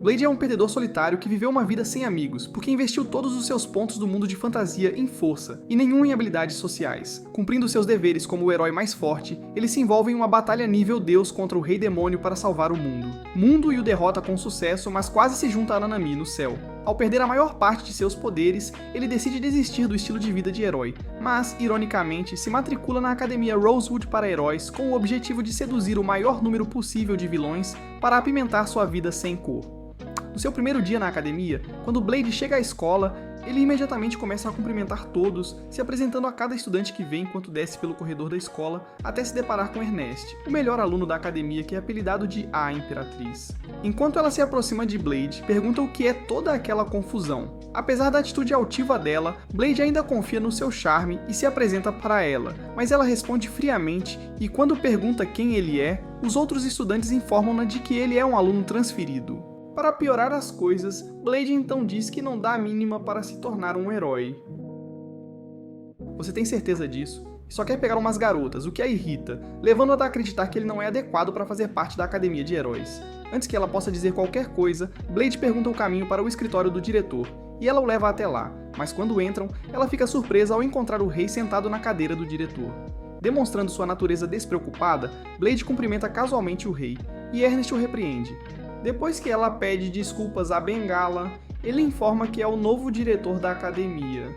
Blade é um perdedor solitário que viveu uma vida sem amigos, porque investiu todos os seus pontos do mundo de fantasia em força, e nenhum em habilidades sociais. Cumprindo seus deveres como o herói mais forte, ele se envolve em uma batalha nível Deus contra o Rei Demônio para salvar o mundo. Mundo o derrota com sucesso, mas quase se junta a Nanami no céu. Ao perder a maior parte de seus poderes, ele decide desistir do estilo de vida de herói, mas, ironicamente, se matricula na Academia Rosewood para Heróis com o objetivo de seduzir o maior número possível de vilões para apimentar sua vida sem cor. No seu primeiro dia na academia, quando Blade chega à escola, ele imediatamente começa a cumprimentar todos, se apresentando a cada estudante que vê enquanto desce pelo corredor da escola, até se deparar com Ernest, o melhor aluno da academia que é apelidado de A Imperatriz. Enquanto ela se aproxima de Blade, pergunta o que é toda aquela confusão. Apesar da atitude altiva dela, Blade ainda confia no seu charme e se apresenta para ela, mas ela responde friamente e quando pergunta quem ele é, os outros estudantes informam-na de que ele é um aluno transferido. Para piorar as coisas, Blade então diz que não dá a mínima para se tornar um herói. Você tem certeza disso? Só quer pegar umas garotas, o que a irrita, levando-a a acreditar que ele não é adequado para fazer parte da academia de heróis. Antes que ela possa dizer qualquer coisa, Blade pergunta o caminho para o escritório do diretor, e ela o leva até lá, mas quando entram, ela fica surpresa ao encontrar o rei sentado na cadeira do diretor. Demonstrando sua natureza despreocupada, Blade cumprimenta casualmente o rei, e Ernest o repreende. Depois que ela pede desculpas a Bengala, ele informa que é o novo diretor da academia.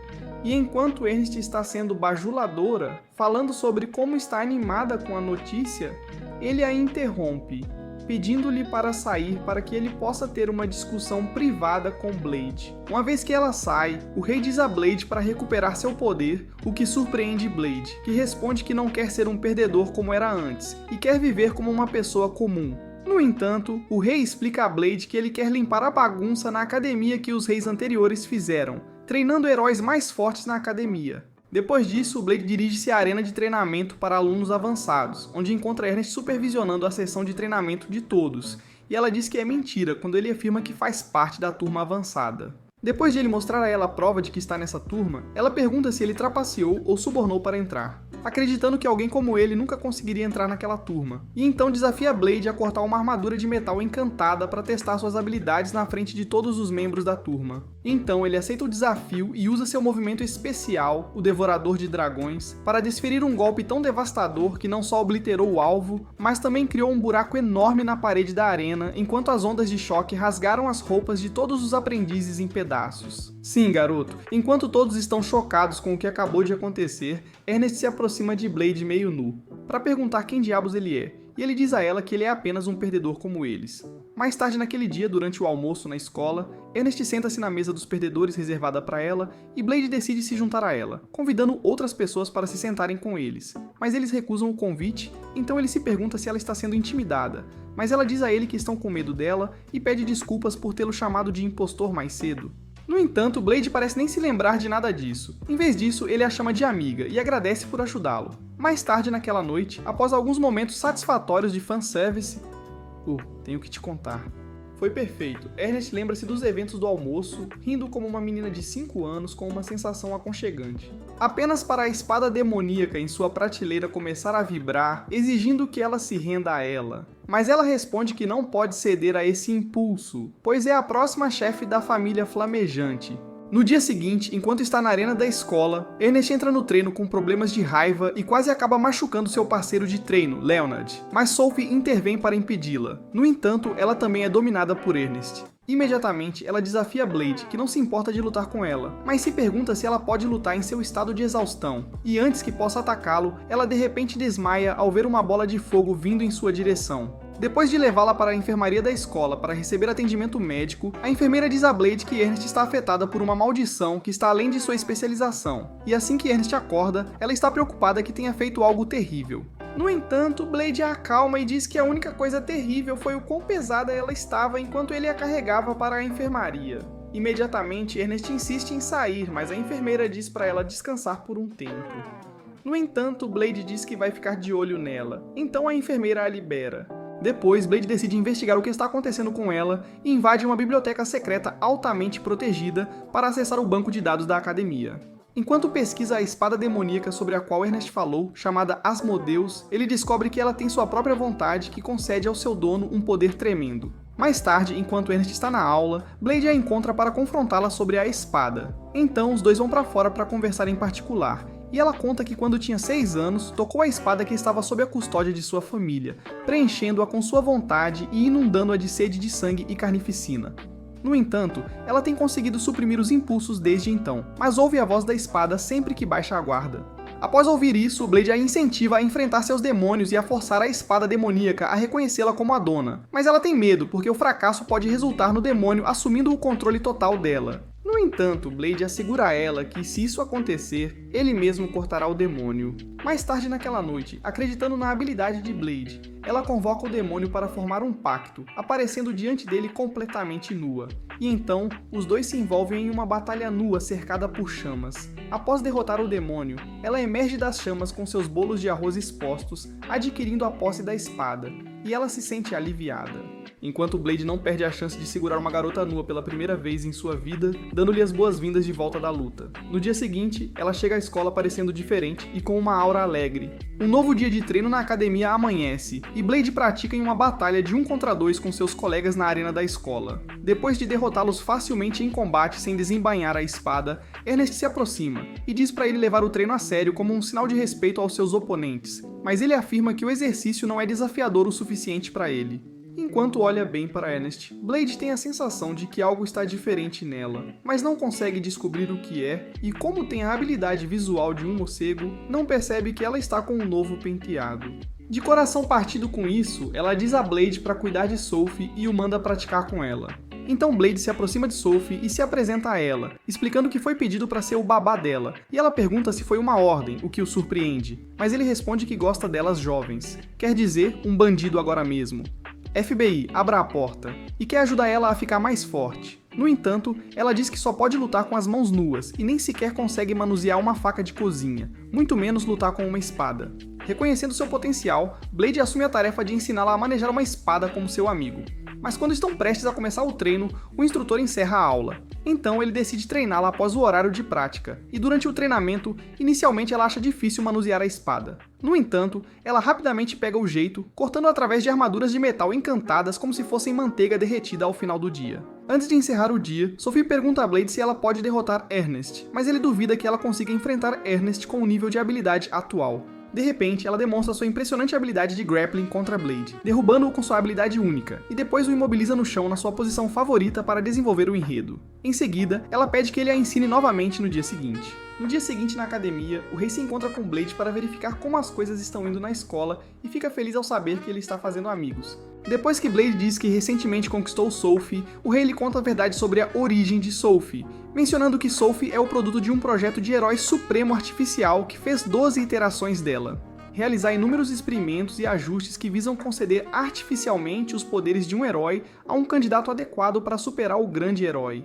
E enquanto Ernest está sendo bajuladora, falando sobre como está animada com a notícia, ele a interrompe, pedindo-lhe para sair para que ele possa ter uma discussão privada com Blade. Uma vez que ela sai, o rei diz a Blade para recuperar seu poder, o que surpreende Blade, que responde que não quer ser um perdedor como era antes, e quer viver como uma pessoa comum. No entanto, o rei explica a Blade que ele quer limpar a bagunça na academia que os reis anteriores fizeram, treinando heróis mais fortes na academia. Depois disso, Blade dirige-se à arena de treinamento para alunos avançados, onde encontra Ernest supervisionando a sessão de treinamento de todos, e ela diz que é mentira quando ele afirma que faz parte da turma avançada. Depois de ele mostrar a ela a prova de que está nessa turma, ela pergunta se ele trapaceou ou subornou para entrar, acreditando que alguém como ele nunca conseguiria entrar naquela turma, e então desafia Blade a cortar uma armadura de metal encantada para testar suas habilidades na frente de todos os membros da turma. Então ele aceita o desafio e usa seu movimento especial, o Devorador de Dragões, para desferir um golpe tão devastador que não só obliterou o alvo, mas também criou um buraco enorme na parede da arena, enquanto as ondas de choque rasgaram as roupas de todos os aprendizes em pedaços. Sim, garoto, enquanto todos estão chocados com o que acabou de acontecer, Ernest se aproxima de Blade meio nu, para perguntar quem diabos ele é, e ele diz a ela que ele é apenas um perdedor como eles. Mais tarde naquele dia, durante o almoço na escola, Ernest senta-se na mesa dos perdedores reservada para ela e Blade decide se juntar a ela, convidando outras pessoas para se sentarem com eles. Mas eles recusam o convite, então ele se pergunta se ela está sendo intimidada, mas ela diz a ele que estão com medo dela e pede desculpas por tê-lo chamado de impostor mais cedo. No entanto, Blade parece nem se lembrar de nada disso. Em vez disso, ele a chama de amiga e agradece por ajudá-lo. Mais tarde naquela noite, após alguns momentos satisfatórios de fanservice... tenho que te contar. Foi perfeito. Ernest lembra-se dos eventos do almoço, rindo como uma menina de 5 anos com uma sensação aconchegante. Apenas para a espada demoníaca em sua prateleira começar a vibrar, exigindo que ela se renda a ela. Mas ela responde que não pode ceder a esse impulso, pois é a próxima chefe da família flamejante. No dia seguinte, enquanto está na arena da escola, Ernest entra no treino com problemas de raiva e quase acaba machucando seu parceiro de treino, Leonard, mas Sophie intervém para impedi-la. No entanto, ela também é dominada por Ernest. Imediatamente, ela desafia Blade, que não se importa de lutar com ela, mas se pergunta se ela pode lutar em seu estado de exaustão, e antes que possa atacá-lo, ela de repente desmaia ao ver uma bola de fogo vindo em sua direção. Depois de levá-la para a enfermaria da escola para receber atendimento médico, a enfermeira diz a Blade que Ernest está afetada por uma maldição que está além de sua especialização, e assim que Ernest acorda, ela está preocupada que tenha feito algo terrível. No entanto, Blade a acalma e diz que a única coisa terrível foi o quão pesada ela estava enquanto ele a carregava para a enfermaria. Imediatamente, Ernest insiste em sair, mas a enfermeira diz para ela descansar por um tempo. No entanto, Blade diz que vai ficar de olho nela, então a enfermeira a libera. Depois, Blade decide investigar o que está acontecendo com ela e invade uma biblioteca secreta altamente protegida para acessar o banco de dados da academia. Enquanto pesquisa a espada demoníaca sobre a qual Ernest falou, chamada Asmodeus, ele descobre que ela tem sua própria vontade que concede ao seu dono um poder tremendo. Mais tarde, enquanto Ernest está na aula, Blade a encontra para confrontá-la sobre a espada. Então, os dois vão para fora para conversar em particular, e ela conta que quando tinha 6 anos, tocou a espada que estava sob a custódia de sua família, preenchendo-a com sua vontade e inundando-a de sede de sangue e carnificina. No entanto, ela tem conseguido suprimir os impulsos desde então, mas ouve a voz da espada sempre que baixa a guarda. Após ouvir isso, Blade a incentiva a enfrentar seus demônios e a forçar a espada demoníaca a reconhecê-la como a dona. Mas ela tem medo, porque o fracasso pode resultar no demônio assumindo o controle total dela. No entanto, Blade assegura a ela que, se isso acontecer, ele mesmo cortará o demônio. Mais tarde naquela noite, acreditando na habilidade de Blade, ela convoca o demônio para formar um pacto, aparecendo diante dele completamente nua. E então, os dois se envolvem em uma batalha nua cercada por chamas. Após derrotar o demônio, ela emerge das chamas com seus bolos de arroz expostos, adquirindo a posse da espada, e ela se sente aliviada. Enquanto Blade não perde a chance de segurar uma garota nua pela primeira vez em sua vida, dando-lhe as boas-vindas de volta da luta. No dia seguinte, ela chega à escola parecendo diferente e com uma aura alegre. Um novo dia de treino na academia amanhece, e Blade pratica em uma batalha de 1 contra 2 com seus colegas na arena da escola. Depois de derrotá-los facilmente em combate sem desembainhar a espada, Ernest se aproxima e diz para ele levar o treino a sério como um sinal de respeito aos seus oponentes, mas ele afirma que o exercício não é desafiador o suficiente para ele. Enquanto olha bem para Ernest, Blade tem a sensação de que algo está diferente nela, mas não consegue descobrir o que é, e como tem a habilidade visual de um morcego, não percebe que ela está com um novo penteado. De coração partido com isso, ela diz a Blade para cuidar de Sophie e o manda praticar com ela. Então Blade se aproxima de Sophie e se apresenta a ela, explicando que foi pedido para ser o babá dela, e ela pergunta se foi uma ordem, o que o surpreende, mas ele responde que gosta delas jovens, quer dizer, um bandido agora mesmo. FBI, abra a porta, e quer ajudar ela a ficar mais forte. No entanto, ela diz que só pode lutar com as mãos nuas e nem sequer consegue manusear uma faca de cozinha, muito menos lutar com uma espada. Reconhecendo seu potencial, Blade assume a tarefa de ensiná-la a manejar uma espada como seu amigo. Mas quando estão prestes a começar o treino, o instrutor encerra a aula. Então ele decide treiná-la após o horário de prática, e durante o treinamento, inicialmente ela acha difícil manusear a espada. No entanto, ela rapidamente pega o jeito, cortando através de armaduras de metal encantadas como se fossem manteiga derretida ao final do dia. Antes de encerrar o dia, Sophie pergunta a Blade se ela pode derrotar Ernest, mas ele duvida que ela consiga enfrentar Ernest com o nível de habilidade atual. De repente, ela demonstra sua impressionante habilidade de grappling contra Blade, derrubando-o com sua habilidade única, e depois o imobiliza no chão na sua posição favorita para desenvolver o enredo. Em seguida, ela pede que ele a ensine novamente no dia seguinte. No dia seguinte, na academia, o rei se encontra com Blade para verificar como as coisas estão indo na escola e fica feliz ao saber que ele está fazendo amigos. Depois que Blade diz que recentemente conquistou Sophie, o rei lhe conta a verdade sobre a origem de Sophie, mencionando que Sophie é o produto de um projeto de herói supremo artificial que fez 12 iterações dela. Realizar inúmeros experimentos e ajustes que visam conceder artificialmente os poderes de um herói a um candidato adequado para superar o grande herói.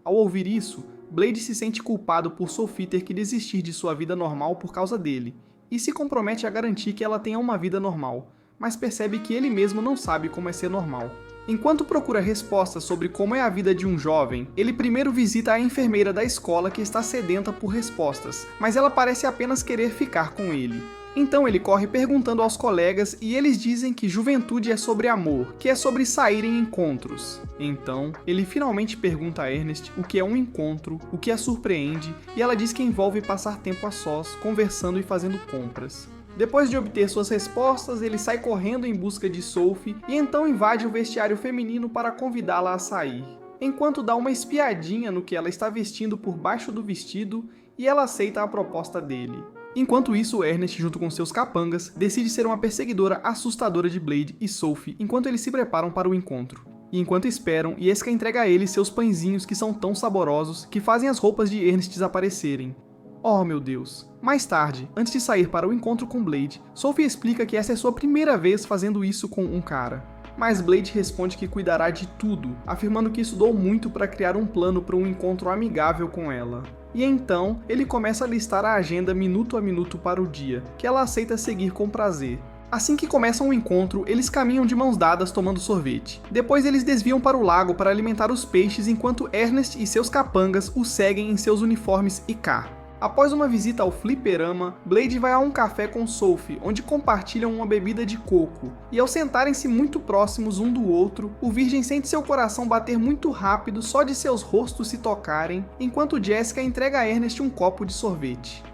Ao ouvir isso, Blade se sente culpado por Sophie ter que desistir de sua vida normal por causa dele, e se compromete a garantir que ela tenha uma vida normal, mas percebe que ele mesmo não sabe como é ser normal. Enquanto procura respostas sobre como é a vida de um jovem, ele primeiro visita a enfermeira da escola que está sedenta por respostas, mas ela parece apenas querer ficar com ele. Então ele corre perguntando aos colegas e eles dizem que juventude é sobre amor, que é sobre sair em encontros. Então, ele finalmente pergunta a Ernest o que é um encontro, o que a surpreende, e ela diz que envolve passar tempo a sós, conversando e fazendo compras. Depois de obter suas respostas, ele sai correndo em busca de Sophie e então invade o vestiário feminino para convidá-la a sair, enquanto dá uma espiadinha no que ela está vestindo por baixo do vestido e ela aceita a proposta dele. Enquanto isso, Ernest, junto com seus capangas, decide ser uma perseguidora assustadora de Blade e Sophie enquanto eles se preparam para o encontro. E enquanto esperam, Yeska entrega a eles seus pãezinhos que são tão saborosos que fazem as roupas de Ernest desaparecerem. Oh meu Deus! Mais tarde, antes de sair para o encontro com Blade, Sophie explica que essa é sua primeira vez fazendo isso com um cara. Mas Blade responde que cuidará de tudo, afirmando que estudou muito para criar um plano para um encontro amigável com ela. E então, ele começa a listar a agenda minuto a minuto para o dia, que ela aceita seguir com prazer. Assim que começam o encontro, eles caminham de mãos dadas tomando sorvete. Depois eles desviam para o lago para alimentar os peixes enquanto Ernest e seus capangas os seguem em seus uniformes IK. Após uma visita ao fliperama, Blade vai a um café com Sophie, onde compartilham uma bebida de coco, e ao sentarem-se muito próximos um do outro, o Virgem sente seu coração bater muito rápido só de seus rostos se tocarem, enquanto Jessica entrega a Ernest um copo de sorvete.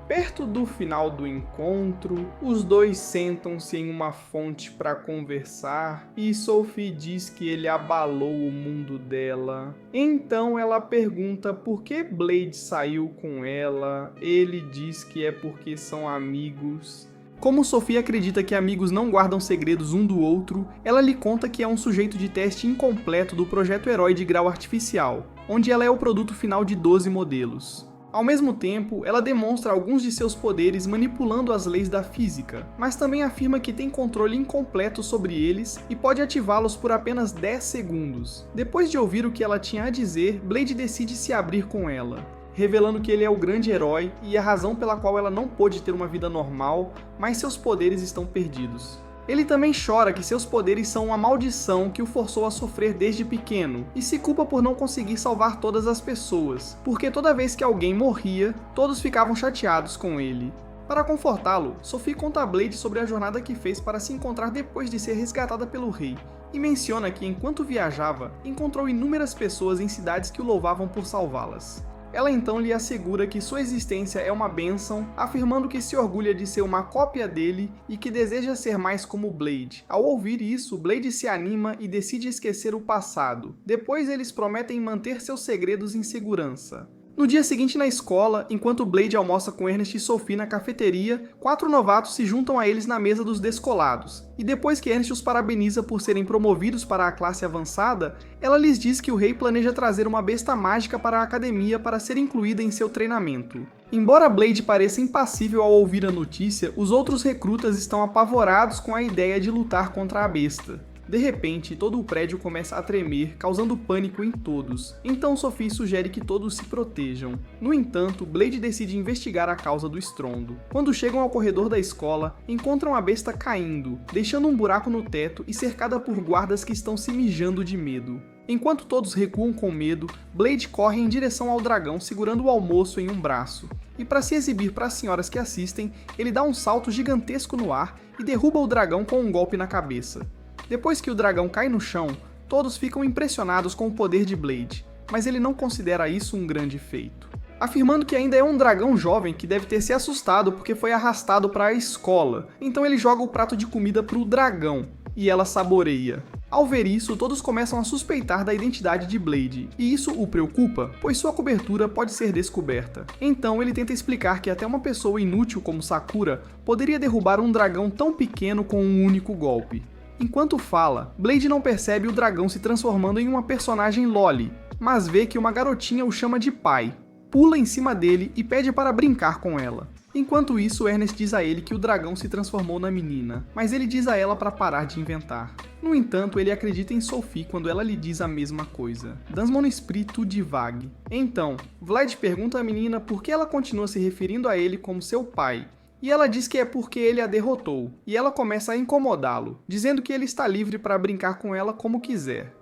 Perto do final do encontro, os dois sentam-se em uma fonte para conversar e Sophie diz que ele abalou o mundo dela. Então ela pergunta por que Blade saiu com ela, ele diz que é porque são amigos. Como Sophie acredita que amigos não guardam segredos um do outro, ela lhe conta que é um sujeito de teste incompleto do projeto Herói de Grau Artificial, onde ela é o produto final de 12 modelos. Ao mesmo tempo, ela demonstra alguns de seus poderes manipulando as leis da física, mas também afirma que tem controle incompleto sobre eles e pode ativá-los por apenas 10 segundos. Depois de ouvir o que ela tinha a dizer, Blade decide se abrir com ela, revelando que ele é o grande herói e a razão pela qual ela não pôde ter uma vida normal, mas seus poderes estão perdidos. Ele também chora que seus poderes são uma maldição que o forçou a sofrer desde pequeno, e se culpa por não conseguir salvar todas as pessoas, porque toda vez que alguém morria, todos ficavam chateados com ele. Para confortá-lo, Sophie conta a Blade sobre a jornada que fez para se encontrar depois de ser resgatada pelo rei, e menciona que enquanto viajava, encontrou inúmeras pessoas em cidades que o louvavam por salvá-las. Ela então lhe assegura que sua existência é uma bênção, afirmando que se orgulha de ser uma cópia dele e que deseja ser mais como Blade. Ao ouvir isso, Blade se anima e decide esquecer o passado. Depois eles prometem manter seus segredos em segurança. No dia seguinte na escola, enquanto Blade almoça com Ernest e Sophie na cafeteria, 4 novatos se juntam a eles na mesa dos descolados. E depois que Ernest os parabeniza por serem promovidos para a classe avançada, ela lhes diz que o rei planeja trazer uma besta mágica para a academia para ser incluída em seu treinamento. Embora Blade pareça impassível ao ouvir a notícia, os outros recrutas estão apavorados com a ideia de lutar contra a besta. De repente, todo o prédio começa a tremer, causando pânico em todos. Então Sophie sugere que todos se protejam. No entanto, Blade decide investigar a causa do estrondo. Quando chegam ao corredor da escola, encontram a besta caindo, deixando um buraco no teto e cercada por guardas que estão se mijando de medo. Enquanto todos recuam com medo, Blade corre em direção ao dragão segurando o almoço em um braço. E para se exibir para as senhoras que assistem, ele dá um salto gigantesco no ar e derruba o dragão com um golpe na cabeça. Depois que o dragão cai no chão, todos ficam impressionados com o poder de Blade, mas ele não considera isso um grande feito, afirmando que ainda é um dragão jovem que deve ter se assustado porque foi arrastado para a escola, então ele joga o prato de comida para o dragão, e ela saboreia. Ao ver isso, todos começam a suspeitar da identidade de Blade, e isso o preocupa, pois sua cobertura pode ser descoberta. Então ele tenta explicar que até uma pessoa inútil como Sakura poderia derrubar um dragão tão pequeno com um único golpe. Enquanto fala, Blade não percebe o dragão se transformando em uma personagem loli, mas vê que uma garotinha o chama de pai, pula em cima dele e pede para brincar com ela. Enquanto isso, Ernest diz a ele que o dragão se transformou na menina, mas ele diz a ela para parar de inventar. No entanto, ele acredita em Sophie quando ela lhe diz a mesma coisa. Dans mon esprit tout divague. Então, Vlad pergunta à menina por que ela continua se referindo a ele como seu pai, e ela diz que é porque ele a derrotou, e ela começa a incomodá-lo, dizendo que ele está livre para brincar com ela como quiser.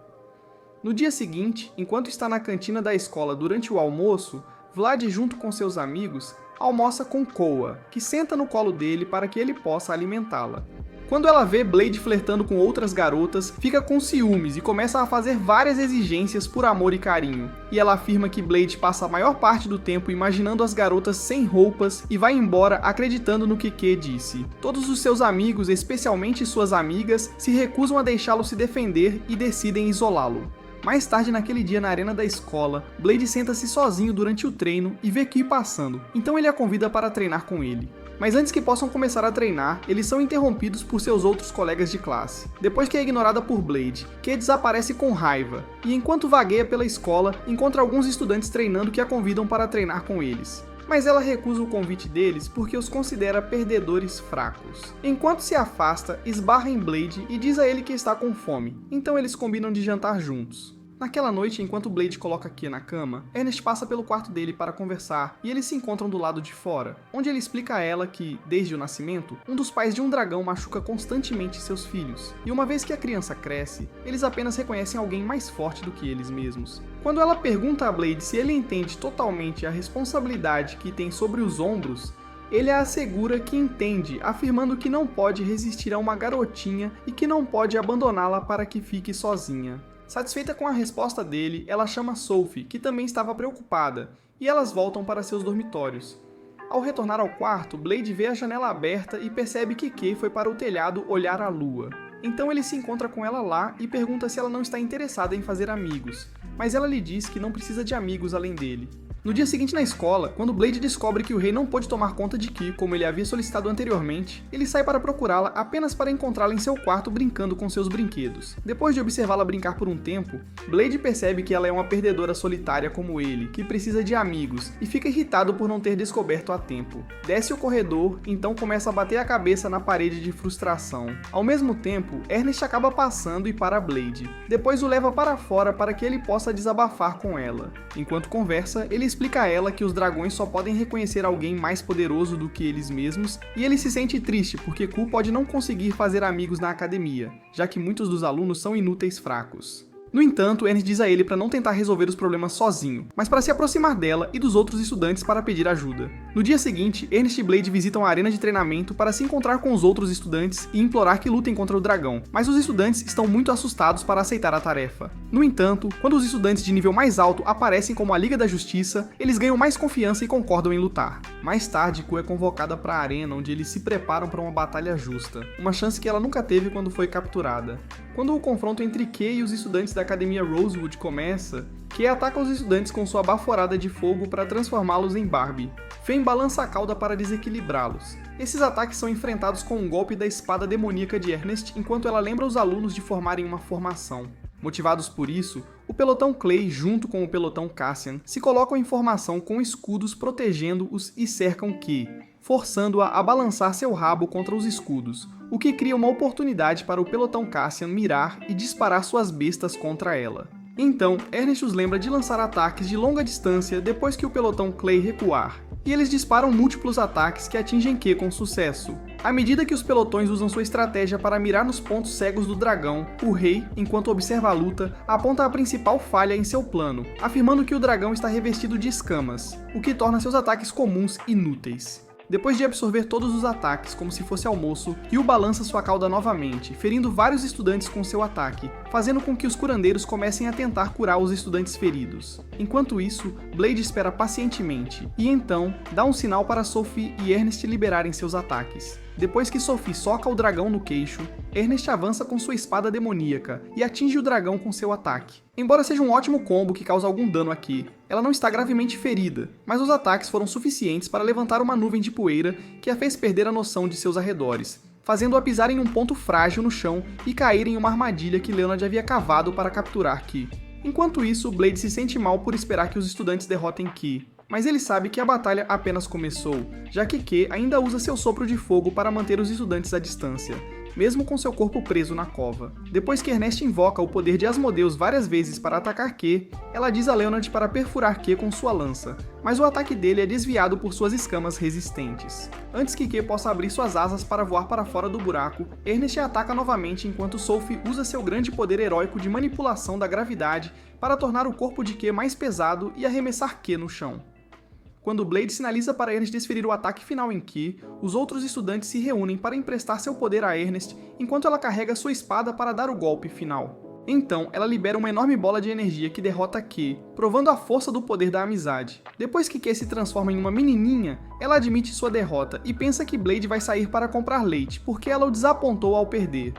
No dia seguinte, enquanto está na cantina da escola durante o almoço, Vlad, junto com seus amigos, almoça com Koa, que senta no colo dele para que ele possa alimentá-la. Quando ela vê Blade flertando com outras garotas, fica com ciúmes e começa a fazer várias exigências por amor e carinho. E ela afirma que Blade passa a maior parte do tempo imaginando as garotas sem roupas e vai embora acreditando no que Q disse. Todos os seus amigos, especialmente suas amigas, se recusam a deixá-lo se defender e decidem isolá-lo. Mais tarde naquele dia na arena da escola, Blade senta-se sozinho durante o treino e vê Q passando, então ele a convida para treinar com ele. Mas antes que possam começar a treinar, eles são interrompidos por seus outros colegas de classe. Depois que é ignorada por Blade, Q desaparece com raiva, e enquanto vagueia pela escola, encontra alguns estudantes treinando que a convidam para treinar com eles. Mas ela recusa o convite deles porque os considera perdedores fracos. Enquanto se afasta, esbarra em Blade e diz a ele que está com fome, então eles combinam de jantar juntos. Naquela noite, enquanto Blade coloca Q na cama, Ernest passa pelo quarto dele para conversar e eles se encontram do lado de fora, onde ele explica a ela que, desde o nascimento, um dos pais de um dragão machuca constantemente seus filhos, e uma vez que a criança cresce, eles apenas reconhecem alguém mais forte do que eles mesmos. Quando ela pergunta a Blade se ele entende totalmente a responsabilidade que tem sobre os ombros, ele a assegura que entende, afirmando que não pode resistir a uma garotinha e que não pode abandoná-la para que fique sozinha. Satisfeita com a resposta dele, ela chama Sophie, que também estava preocupada, e elas voltam para seus dormitórios. Ao retornar ao quarto, Blade vê a janela aberta e percebe que Q foi para o telhado olhar a lua. Então ele se encontra com ela lá e pergunta se ela não está interessada em fazer amigos, mas ela lhe diz que não precisa de amigos além dele. No dia seguinte na escola, quando Blade descobre que o rei não pôde tomar conta de Q como ele havia solicitado anteriormente, ele sai para procurá-la apenas para encontrá-la em seu quarto brincando com seus brinquedos. Depois de observá-la brincar por um tempo, Blade percebe que ela é uma perdedora solitária como ele, que precisa de amigos, e fica irritado por não ter descoberto a tempo. Desce o corredor, então começa a bater a cabeça na parede de frustração. Ao mesmo tempo, Ernest acaba passando e para Blade. Depois o leva para fora para que ele possa desabafar com ela. Enquanto conversa, ele explica a ela que os dragões só podem reconhecer alguém mais poderoso do que eles mesmos, e ele se sente triste porque Q pode não conseguir fazer amigos na academia, já que muitos dos alunos são inúteis fracos. No entanto, Ernest diz a ele para não tentar resolver os problemas sozinho, mas para se aproximar dela e dos outros estudantes para pedir ajuda. No dia seguinte, Ernest e Blade visitam a arena de treinamento para se encontrar com os outros estudantes e implorar que lutem contra o dragão, mas os estudantes estão muito assustados para aceitar a tarefa. No entanto, quando os estudantes de nível mais alto aparecem como a Liga da Justiça, eles ganham mais confiança e concordam em lutar. Mais tarde, Q é convocada para a arena onde eles se preparam para uma batalha justa, uma chance que ela nunca teve quando foi capturada. Quando o confronto entre Q e os estudantes da Academia Rosewood começa, Q ataca os estudantes com sua baforada de fogo para transformá-los em Barbie. Fen balança a cauda para desequilibrá-los. Esses ataques são enfrentados com um golpe da espada demoníaca de Ernest, enquanto ela lembra os alunos de formarem uma formação. Motivados por isso, o pelotão Clay, junto com o pelotão Cassian, se colocam em formação com escudos protegendo-os e cercam Q, forçando-a a balançar seu rabo contra os escudos, o que cria uma oportunidade para o pelotão Cassian mirar e disparar suas bestas contra ela. Então, Ernest os lembra de lançar ataques de longa distância depois que o pelotão Clay recuar, e eles disparam múltiplos ataques que atingem Q com sucesso. À medida que os pelotões usam sua estratégia para mirar nos pontos cegos do dragão, o rei, enquanto observa a luta, aponta a principal falha em seu plano, afirmando que o dragão está revestido de escamas, o que torna seus ataques comuns inúteis. Depois de absorver todos os ataques como se fosse almoço, Ryu balança sua cauda novamente, ferindo vários estudantes com seu ataque, fazendo com que os curandeiros comecem a tentar curar os estudantes feridos. Enquanto isso, Blade espera pacientemente, e então dá um sinal para Sophie e Ernest liberarem seus ataques. Depois que Sophie soca o dragão no queixo, Ernest avança com sua espada demoníaca e atinge o dragão com seu ataque. Embora seja um ótimo combo que causa algum dano aqui, ela não está gravemente ferida, mas os ataques foram suficientes para levantar uma nuvem de poeira que a fez perder a noção de seus arredores, fazendo-a pisar em um ponto frágil no chão e cair em uma armadilha que Leonard havia cavado para capturar Q. Enquanto isso, Blade se sente mal por esperar que os estudantes derrotem Q, mas ele sabe que a batalha apenas começou, já que Q ainda usa seu sopro de fogo para manter os estudantes à distância, mesmo com seu corpo preso na cova. Depois que Ernest invoca o poder de Asmodeus várias vezes para atacar Q, ela diz a Leonard para perfurar Q com sua lança, mas o ataque dele é desviado por suas escamas resistentes. Antes que Q possa abrir suas asas para voar para fora do buraco, Ernest a ataca novamente enquanto Sophie usa seu grande poder heróico de manipulação da gravidade para tornar o corpo de Q mais pesado e arremessar Q no chão. Quando Blade sinaliza para Ernest desferir o ataque final em Q, os outros estudantes se reúnem para emprestar seu poder a Ernest enquanto ela carrega sua espada para dar o golpe final. Então, ela libera uma enorme bola de energia que derrota Q, provando a força do poder da amizade. Depois que Q se transforma em uma menininha, ela admite sua derrota e pensa que Blade vai sair para comprar leite, porque ela o desapontou ao perder.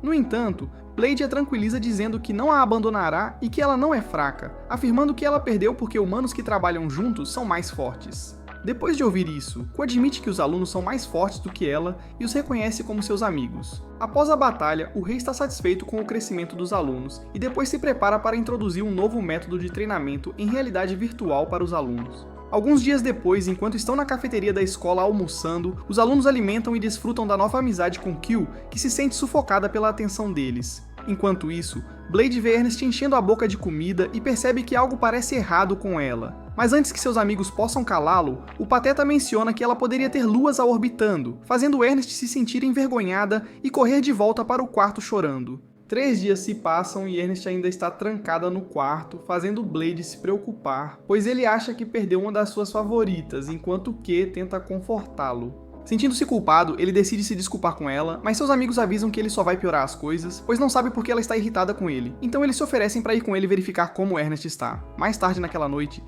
No entanto, Blade a tranquiliza dizendo que não a abandonará e que ela não é fraca, afirmando que ela perdeu porque humanos que trabalham juntos são mais fortes. Depois de ouvir isso, Q admite que os alunos são mais fortes do que ela e os reconhece como seus amigos. Após a batalha, o rei está satisfeito com o crescimento dos alunos e depois se prepara para introduzir um novo método de treinamento em realidade virtual para os alunos. Alguns dias depois, enquanto estão na cafeteria da escola almoçando, os alunos alimentam e desfrutam da nova amizade com Q, que se sente sufocada pela atenção deles. Enquanto isso, Blade vê Ernest enchendo a boca de comida e percebe que algo parece errado com ela. Mas antes que seus amigos possam calá-lo, o Pateta menciona que ela poderia ter luas a orbitando, fazendo Ernest se sentir envergonhada e correr de volta para o quarto chorando. 3 dias se passam e Ernest ainda está trancada no quarto, fazendo Blade se preocupar, pois ele acha que perdeu uma das suas favoritas, enquanto Q tenta confortá-lo. Sentindo-se culpado, ele decide se desculpar com ela, mas seus amigos avisam que ele só vai piorar as coisas, pois não sabe por que ela está irritada com ele. Então eles se oferecem para ir com ele verificar como Ernest está. Mais tarde naquela noite,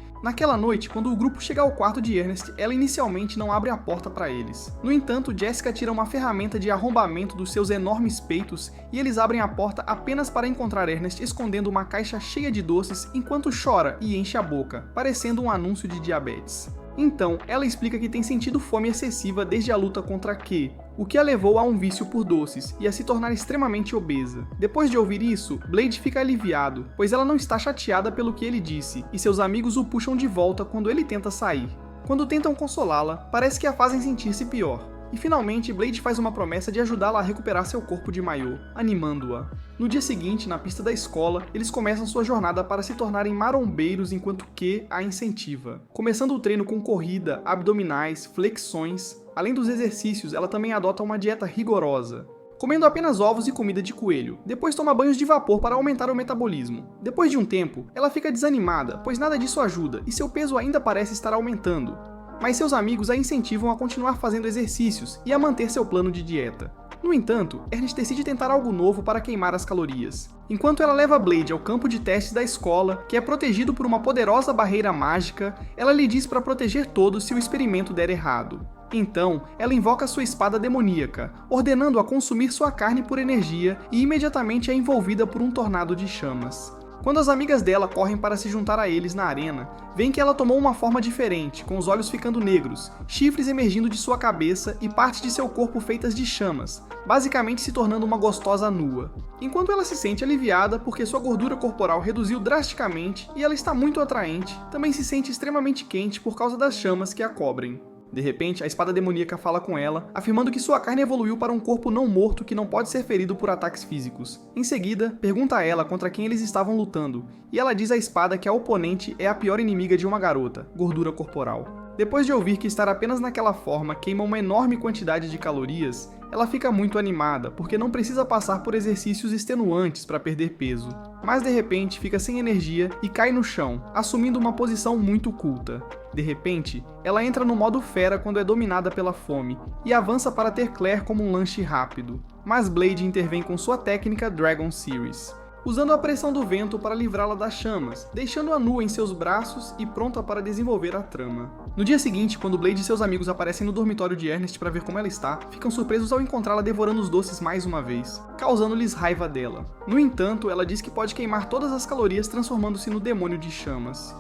quando o grupo chega ao quarto de Ernest, ela inicialmente não abre a porta para eles. No entanto, Jessica tira uma ferramenta de arrombamento dos seus enormes peitos e eles abrem a porta apenas para encontrar Ernest escondendo uma caixa cheia de doces enquanto chora e enche a boca, parecendo um anúncio de diabetes. Então, ela explica que tem sentido fome excessiva desde a luta contra Q, o que a levou a um vício por doces e a se tornar extremamente obesa. Depois de ouvir isso, Blade fica aliviado, pois ela não está chateada pelo que ele disse, e seus amigos o puxam de volta quando ele tenta sair. Quando tentam consolá-la, parece que a fazem sentir-se pior. E finalmente, Blade faz uma promessa de ajudá-la a recuperar seu corpo de maiô, animando-a. No dia seguinte, na pista da escola, eles começam sua jornada para se tornarem marombeiros enquanto Q a incentiva. Começando o treino com corrida, abdominais, flexões. Além dos exercícios, ela também adota uma dieta rigorosa, comendo apenas ovos e comida de coelho. Depois toma banhos de vapor para aumentar o metabolismo. Depois de um tempo, ela fica desanimada, pois nada disso ajuda e seu peso ainda parece estar aumentando. Mas seus amigos a incentivam a continuar fazendo exercícios e a manter seu plano de dieta. No entanto, Ernest decide tentar algo novo para queimar as calorias. Enquanto ela leva Blade ao campo de testes da escola, que é protegido por uma poderosa barreira mágica, ela lhe diz para proteger todos se o experimento der errado. Então, ela invoca sua espada demoníaca, ordenando-a consumir sua carne por energia e imediatamente é envolvida por um tornado de chamas. Quando as amigas dela correm para se juntar a eles na arena, veem que ela tomou uma forma diferente, com os olhos ficando negros, chifres emergindo de sua cabeça e partes de seu corpo feitas de chamas, basicamente se tornando uma gostosa nua. Enquanto ela se sente aliviada porque sua gordura corporal reduziu drasticamente e ela está muito atraente, também se sente extremamente quente por causa das chamas que a cobrem. De repente, a espada demoníaca fala com ela, afirmando que sua carne evoluiu para um corpo não morto que não pode ser ferido por ataques físicos. Em seguida, pergunta a ela contra quem eles estavam lutando, e ela diz à espada que a oponente é a pior inimiga de uma garota, gordura corporal. Depois de ouvir que estar apenas naquela forma queima uma enorme quantidade de calorias, ela fica muito animada, porque não precisa passar por exercícios extenuantes para perder peso. Mas de repente fica sem energia e cai no chão, assumindo uma posição muito culta. De repente, ela entra no modo fera quando é dominada pela fome, e avança para ter Claire como um lanche rápido. Mas Blade intervém com sua técnica Dragon Series, usando a pressão do vento para livrá-la das chamas, deixando-a nua em seus braços e pronta para desenvolver a trama. No dia seguinte, quando Blade e seus amigos aparecem no dormitório de Ernest para ver como ela está, ficam surpresos ao encontrá-la devorando os doces mais uma vez, causando-lhes raiva dela. No entanto, ela diz que pode queimar todas as calorias transformando-se no demônio de chamas.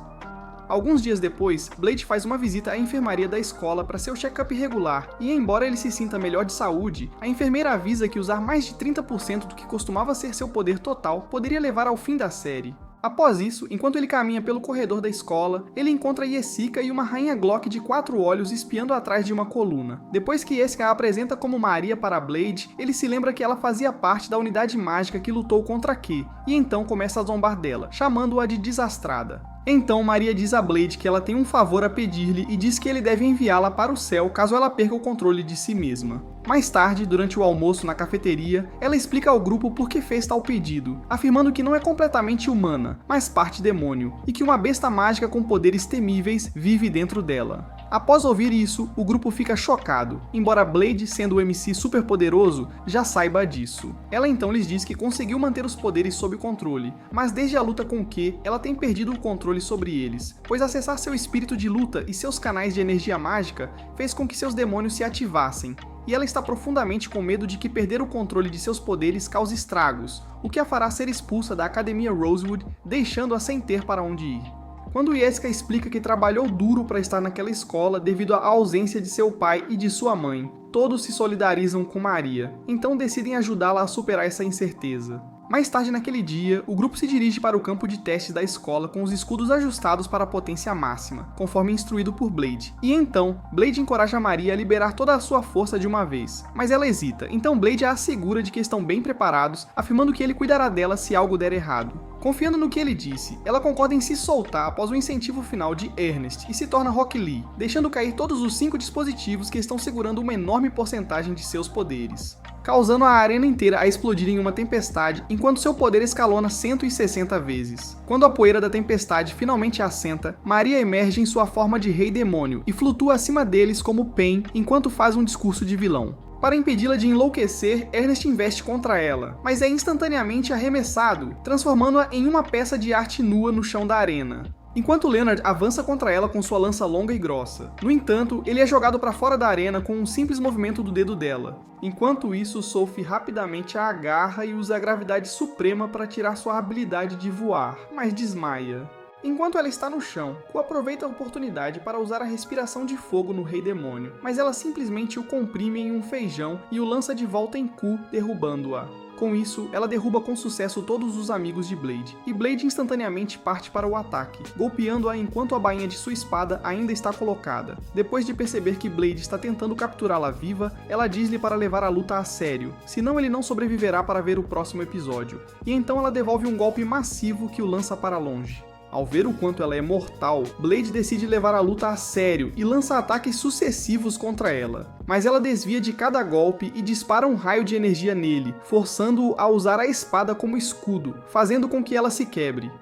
Alguns dias depois, Blade faz uma visita à enfermaria da escola para seu check-up regular, e embora ele se sinta melhor de saúde, a enfermeira avisa que usar mais de 30% do que costumava ser seu poder total poderia levar ao fim da série. Após isso, enquanto ele caminha pelo corredor da escola, ele encontra Jessica e uma rainha Glock de 4 olhos espiando atrás de uma coluna. Depois que Jessica a apresenta como Maria para Blade, ele se lembra que ela fazia parte da unidade mágica que lutou contra Q, e então começa a zombar dela, chamando-a de desastrada. Então Maria diz a Blade que ela tem um favor a pedir-lhe e diz que ele deve enviá-la para o céu caso ela perca o controle de si mesma. Mais tarde, durante o almoço na cafeteria, ela explica ao grupo por que fez tal pedido, afirmando que não é completamente humana, mas parte demônio, e que uma besta mágica com poderes temíveis vive dentro dela. Após ouvir isso, o grupo fica chocado, embora Blade, sendo o MC super poderoso, já saiba disso. Ela então lhes diz que conseguiu manter os poderes sob controle, mas desde a luta com Q, ela tem perdido o controle sobre eles, pois acessar seu espírito de luta e seus canais de energia mágica fez com que seus demônios se ativassem, e ela está profundamente com medo de que perder o controle de seus poderes cause estragos, o que a fará ser expulsa da Academia Rosewood, deixando-a sem ter para onde ir. Quando Jessica explica que trabalhou duro para estar naquela escola devido à ausência de seu pai e de sua mãe, todos se solidarizam com Maria, então decidem ajudá-la a superar essa incerteza. Mais tarde naquele dia, o grupo se dirige para o campo de testes da escola com os escudos ajustados para a potência máxima, conforme instruído por Blade. E então, Blade encoraja Maria a liberar toda a sua força de uma vez, mas ela hesita, então Blade a assegura de que estão bem preparados, afirmando que ele cuidará dela se algo der errado. Confiando no que ele disse, ela concorda em se soltar após o incentivo final de Ernest e se torna Rock Lee, deixando cair todos os 5 dispositivos que estão segurando uma enorme porcentagem de seus poderes, causando a arena inteira a explodir em uma tempestade, enquanto seu poder escalona 160 vezes. Quando a poeira da tempestade finalmente assenta, Maria emerge em sua forma de rei demônio e flutua acima deles como Pain enquanto faz um discurso de vilão. Para impedi-la de enlouquecer, Ernest investe contra ela, mas é instantaneamente arremessado, transformando-a em uma peça de arte nua no chão da arena, enquanto Leonard avança contra ela com sua lança longa e grossa. No entanto, ele é jogado para fora da arena com um simples movimento do dedo dela. Enquanto isso, Sophie rapidamente a agarra e usa a gravidade suprema para tirar sua habilidade de voar, mas desmaia. Enquanto ela está no chão, Ku aproveita a oportunidade para usar a respiração de fogo no Rei Demônio, mas ela simplesmente o comprime em um feijão e o lança de volta em Ku, derrubando-a. Com isso, ela derruba com sucesso todos os amigos de Blade, e Blade instantaneamente parte para o ataque, golpeando-a enquanto a bainha de sua espada ainda está colocada. Depois de perceber que Blade está tentando capturá-la viva, ela diz-lhe para levar a luta a sério, senão ele não sobreviverá para ver o próximo episódio, e então ela devolve um golpe massivo que o lança para longe. Ao ver o quanto ela é mortal, Blade decide levar a luta a sério e lança ataques sucessivos contra ela. Mas ela desvia de cada golpe e dispara um raio de energia nele, forçando-o a usar a espada como escudo, fazendo com que ela se quebre.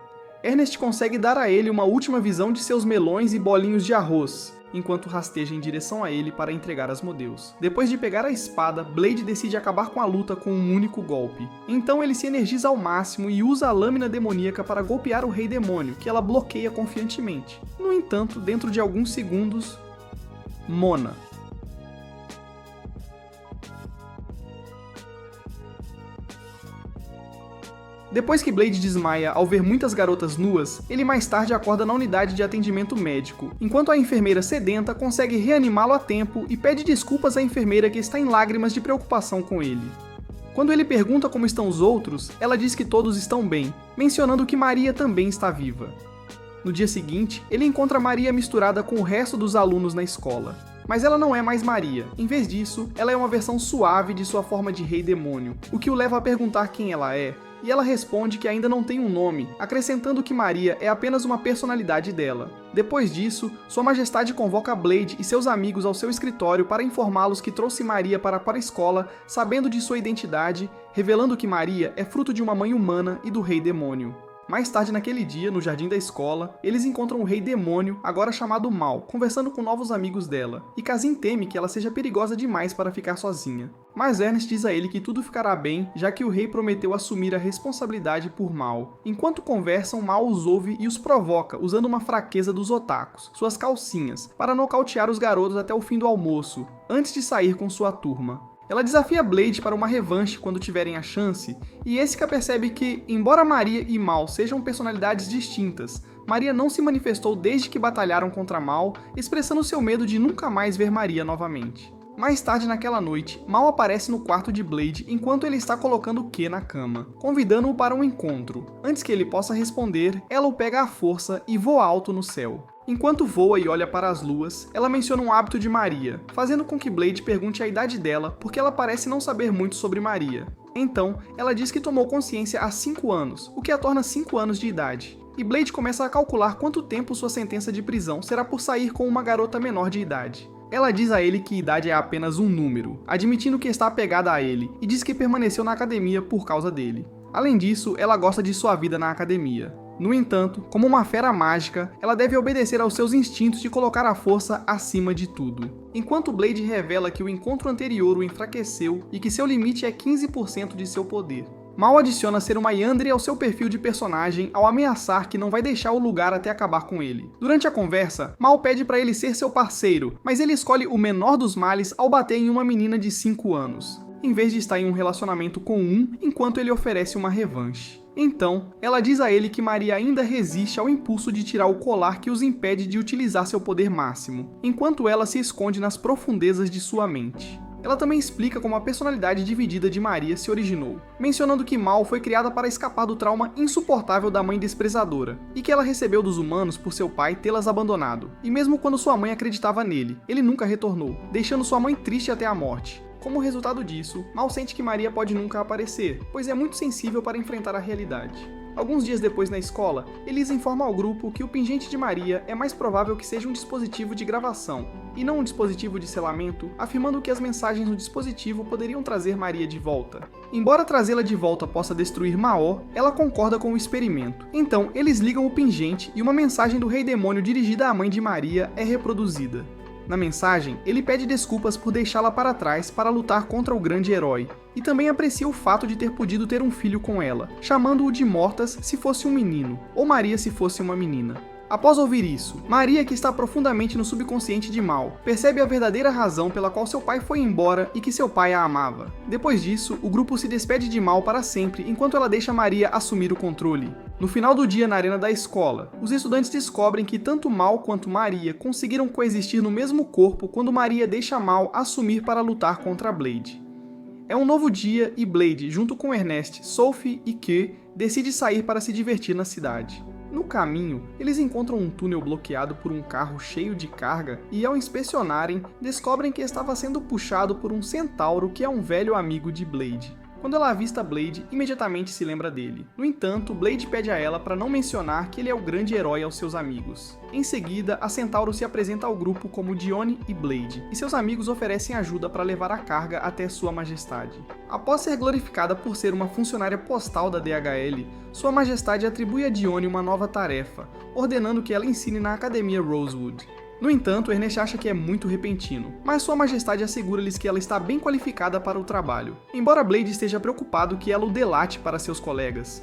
Ernest consegue dar a ele uma última visão de seus melões e bolinhos de arroz, enquanto rasteja em direção a ele para entregar Asmodeus. Depois de pegar a espada, Blade decide acabar com a luta com um único golpe. Então ele se energiza ao máximo e usa a lâmina demoníaca para golpear o Rei Demônio, que ela bloqueia confiantemente. No entanto, dentro de alguns segundos, Mona. Depois que Blade desmaia ao ver muitas garotas nuas, ele mais tarde acorda na unidade de atendimento médico, enquanto a enfermeira sedenta consegue reanimá-lo a tempo e pede desculpas à enfermeira que está em lágrimas de preocupação com ele. Quando ele pergunta como estão os outros, ela diz que todos estão bem, mencionando que Maria também está viva. No dia seguinte, ele encontra Maria misturada com o resto dos alunos na escola. Mas ela não é mais Maria, em vez disso, ela é uma versão suave de sua forma de Rei Demônio, o que o leva a perguntar quem ela é, e ela responde que ainda não tem um nome, acrescentando que Maria é apenas uma personalidade dela. Depois disso, Sua Majestade convoca Blade e seus amigos ao seu escritório para informá-los que trouxe Maria para a escola, sabendo de sua identidade, revelando que Maria é fruto de uma mãe humana e do Rei Demônio. Mais tarde naquele dia, no jardim da escola, eles encontram o Rei Demônio, agora chamado Mal, conversando com novos amigos dela, e Kazin teme que ela seja perigosa demais para ficar sozinha. Mas Ernest diz a ele que tudo ficará bem, já que o rei prometeu assumir a responsabilidade por Mal. Enquanto conversam, Mal os ouve e os provoca, usando uma fraqueza dos otakus, suas calcinhas, para nocautear os garotos até o fim do almoço, antes de sair com sua turma. Ela desafia Blade para uma revanche quando tiverem a chance, e Essica percebe que, embora Maria e Mal sejam personalidades distintas, Maria não se manifestou desde que batalharam contra Mal, expressando seu medo de nunca mais ver Maria novamente. Mais tarde naquela noite, Mal aparece no quarto de Blade enquanto ele está colocando Q na cama, convidando-o para um encontro. Antes que ele possa responder, ela o pega à força e voa alto no céu. Enquanto voa e olha para as luas, ela menciona um hábito de Maria, fazendo com que Blade pergunte a idade dela porque ela parece não saber muito sobre Maria. Então, ela diz que tomou consciência há 5 anos, o que a torna 5 anos de idade. E Blade começa a calcular quanto tempo sua sentença de prisão será por sair com uma garota menor de idade. Ela diz a ele que idade é apenas um número, admitindo que está apegada a ele, e diz que permaneceu na academia por causa dele. Além disso, ela gosta de sua vida na academia. No entanto, como uma fera mágica, ela deve obedecer aos seus instintos de colocar a força acima de tudo. Enquanto Blade revela que o encontro anterior o enfraqueceu e que seu limite é 15% de seu poder. Mal adiciona ser uma Yandere ao seu perfil de personagem ao ameaçar que não vai deixar o lugar até acabar com ele. Durante a conversa, Mal pede para ele ser seu parceiro, mas ele escolhe o menor dos males ao bater em uma menina de 5 anos, em vez de estar em um relacionamento com enquanto ele oferece uma revanche. Então, ela diz a ele que Maria ainda resiste ao impulso de tirar o colar que os impede de utilizar seu poder máximo, enquanto ela se esconde nas profundezas de sua mente. Ela também explica como a personalidade dividida de Maria se originou, mencionando que Mal foi criada para escapar do trauma insuportável da mãe desprezadora, e que ela recebeu dos humanos por seu pai tê-las abandonado. E mesmo quando sua mãe acreditava nele, ele nunca retornou, deixando sua mãe triste até a morte. Como resultado disso, Mal sente que Maria pode nunca aparecer, pois é muito sensível para enfrentar a realidade. Alguns dias depois na escola, Elisa informa ao grupo que o pingente de Maria é mais provável que seja um dispositivo de gravação, e não um dispositivo de selamento, afirmando que as mensagens no dispositivo poderiam trazer Maria de volta. Embora trazê-la de volta possa destruir Maor, ela concorda com o experimento. Então, eles ligam o pingente e uma mensagem do Rei Demônio dirigida à mãe de Maria é reproduzida. Na mensagem, ele pede desculpas por deixá-la para trás para lutar contra o grande herói, e também aprecia o fato de ter podido ter um filho com ela, chamando-o de Mortas se fosse um menino, ou Maria se fosse uma menina. Após ouvir isso, Maria, que está profundamente no subconsciente de Mal, percebe a verdadeira razão pela qual seu pai foi embora e que seu pai a amava. Depois disso, o grupo se despede de Mal para sempre enquanto ela deixa Maria assumir o controle. No final do dia na arena da escola, os estudantes descobrem que tanto Mal quanto Maria conseguiram coexistir no mesmo corpo quando Maria deixa Mal assumir para lutar contra Blade. É um novo dia e Blade, junto com Ernest, Sophie e Q, decide sair para se divertir na cidade. No caminho, eles encontram um túnel bloqueado por um carro cheio de carga e, ao inspecionarem, descobrem que estava sendo puxado por um centauro que é um velho amigo de Blade. Quando ela avista Blade, imediatamente se lembra dele. No entanto, Blade pede a ela para não mencionar que ele é o grande herói aos seus amigos. Em seguida, a Centauro se apresenta ao grupo como Dione e Blade, e seus amigos oferecem ajuda para levar a carga até Sua Majestade. Após ser glorificada por ser uma funcionária postal da DHL, Sua Majestade atribui a Dione uma nova tarefa, ordenando que ela ensine na Academia Rosewood. No entanto, Ernest acha que é muito repentino, mas Sua Majestade assegura-lhes que ela está bem qualificada para o trabalho, embora Blade esteja preocupado que ela o delate para seus colegas.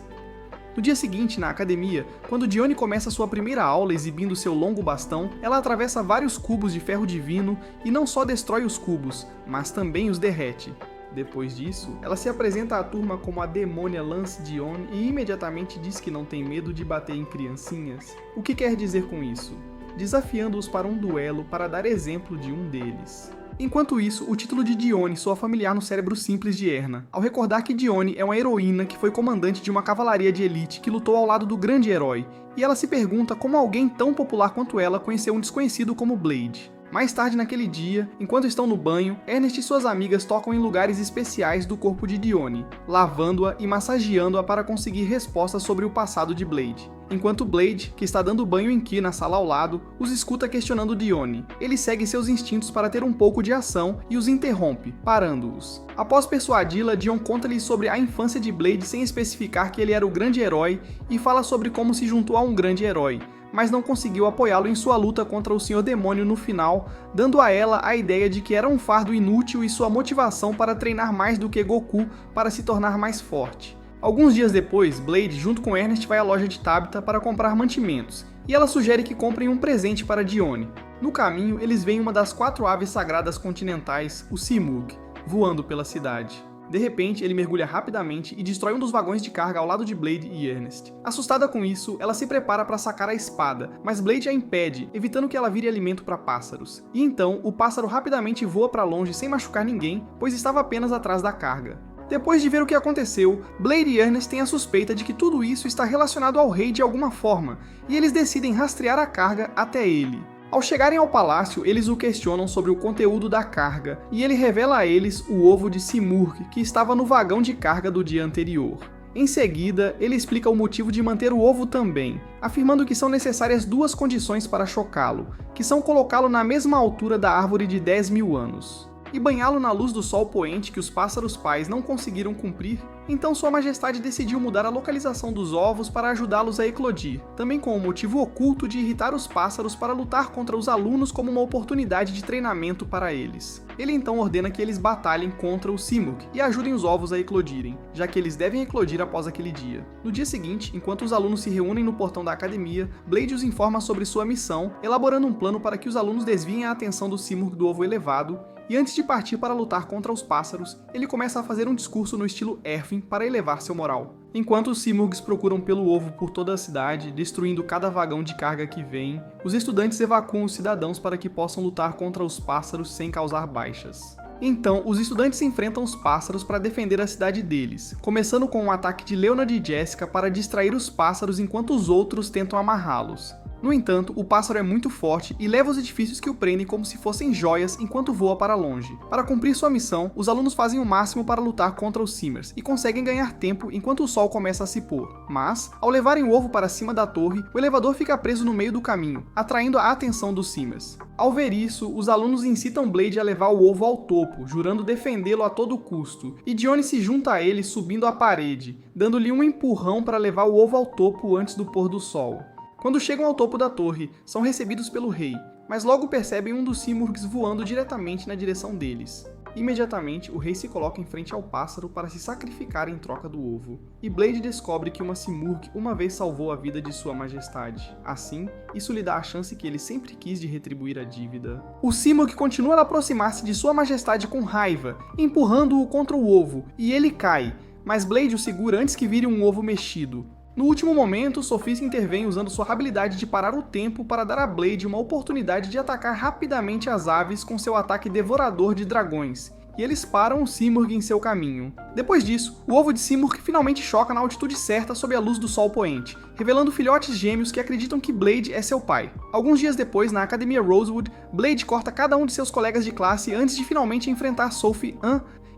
No dia seguinte, na academia, quando Dione começa sua primeira aula exibindo seu longo bastão, ela atravessa vários cubos de ferro divino e não só destrói os cubos, mas também os derrete. Depois disso, ela se apresenta à turma como a demônia Lance Dione e imediatamente diz que não tem medo de bater em criancinhas. O que quer dizer com isso? Desafiando-os para um duelo para dar exemplo de um deles. Enquanto isso, o título de Dione soa familiar no cérebro simples de Erna, ao recordar que Dione é uma heroína que foi comandante de uma cavalaria de elite que lutou ao lado do grande herói, e ela se pergunta como alguém tão popular quanto ela conheceu um desconhecido como Blade. Mais tarde naquele dia, enquanto estão no banho, Ernest e suas amigas tocam em lugares especiais do corpo de Dione, lavando-a e massageando-a para conseguir respostas sobre o passado de Blade. Enquanto Blade, que está dando banho em Ki na sala ao lado, os escuta questionando Dione. Ele segue seus instintos para ter um pouco de ação e os interrompe, parando-os. Após persuadi-la, Dion conta-lhe sobre a infância de Blade sem especificar que ele era o grande herói e fala sobre como se juntou a um grande herói, mas não conseguiu apoiá-lo em sua luta contra o Senhor Demônio no final, dando a ela a ideia de que era um fardo inútil e sua motivação para treinar mais do que Goku para se tornar mais forte. Alguns dias depois, Blade, junto com Ernest, vai à loja de Tabitha para comprar mantimentos, e ela sugere que comprem um presente para Dione. No caminho, eles veem uma das 4 aves sagradas continentais, o Simurgh, voando pela cidade. De repente, ele mergulha rapidamente e destrói um dos vagões de carga ao lado de Blade e Ernest. Assustada com isso, ela se prepara para sacar a espada, mas Blade a impede, evitando que ela vire alimento para pássaros. E então, o pássaro rapidamente voa para longe sem machucar ninguém, pois estava apenas atrás da carga. Depois de ver o que aconteceu, Blade e Ernest têm a suspeita de que tudo isso está relacionado ao rei de alguma forma, e eles decidem rastrear a carga até ele. Ao chegarem ao palácio, eles o questionam sobre o conteúdo da carga, e ele revela a eles o ovo de Simurgh, que estava no vagão de carga do dia anterior. Em seguida, ele explica o motivo de manter o ovo também, afirmando que são necessárias 2 condições para chocá-lo, que são colocá-lo na mesma altura da árvore de 10.000 anos. E banhá-lo na luz do sol poente que os pássaros pais não conseguiram cumprir, então Sua Majestade decidiu mudar a localização dos ovos para ajudá-los a eclodir, também com o motivo oculto de irritar os pássaros para lutar contra os alunos como uma oportunidade de treinamento para eles. Ele então ordena que eles batalhem contra o Simurgh e ajudem os ovos a eclodirem, já que eles devem eclodir após aquele dia. No dia seguinte, enquanto os alunos se reúnem no portão da academia, Blade os informa sobre sua missão, elaborando um plano para que os alunos desviem a atenção do Simurgh do ovo elevado, e antes de partir para lutar contra os pássaros, ele começa a fazer um discurso no estilo Erwin para elevar seu moral. Enquanto os Simurghs procuram pelo ovo por toda a cidade, destruindo cada vagão de carga que vem, os estudantes evacuam os cidadãos para que possam lutar contra os pássaros sem causar baixas. Então, os estudantes enfrentam os pássaros para defender a cidade deles, começando com um ataque de Leonard e Jessica para distrair os pássaros enquanto os outros tentam amarrá-los. No entanto, o pássaro é muito forte e leva os edifícios que o prendem como se fossem joias enquanto voa para longe. Para cumprir sua missão, os alunos fazem o máximo para lutar contra os Simmers e conseguem ganhar tempo enquanto o sol começa a se pôr. Mas, ao levarem o ovo para cima da torre, o elevador fica preso no meio do caminho, atraindo a atenção dos Simmers. Ao ver isso, os alunos incitam Blade a levar o ovo ao topo, jurando defendê-lo a todo custo, e Johnny se junta a ele subindo a parede, dando-lhe um empurrão para levar o ovo ao topo antes do pôr do sol. Quando chegam ao topo da torre, são recebidos pelo rei, mas logo percebem um dos Simurgs voando diretamente na direção deles. Imediatamente, o rei se coloca em frente ao pássaro para se sacrificar em troca do ovo, e Blade descobre que uma Simurg uma vez salvou a vida de sua majestade. Assim, isso lhe dá a chance que ele sempre quis de retribuir a dívida. O Simurg continua a aproximar-se de sua majestade com raiva, empurrando-o contra o ovo, e ele cai, mas Blade o segura antes que vire um ovo mexido. No último momento, Sophie intervém usando sua habilidade de parar o tempo para dar a Blade uma oportunidade de atacar rapidamente as aves com seu ataque devorador de dragões, e eles param o Simurg em seu caminho. Depois disso, o ovo de Simurg finalmente choca na altitude certa sob a luz do sol poente, revelando filhotes gêmeos que acreditam que Blade é seu pai. Alguns dias depois, na Academia Rosewood, Blade corta cada um de seus colegas de classe antes de finalmente enfrentar Sophie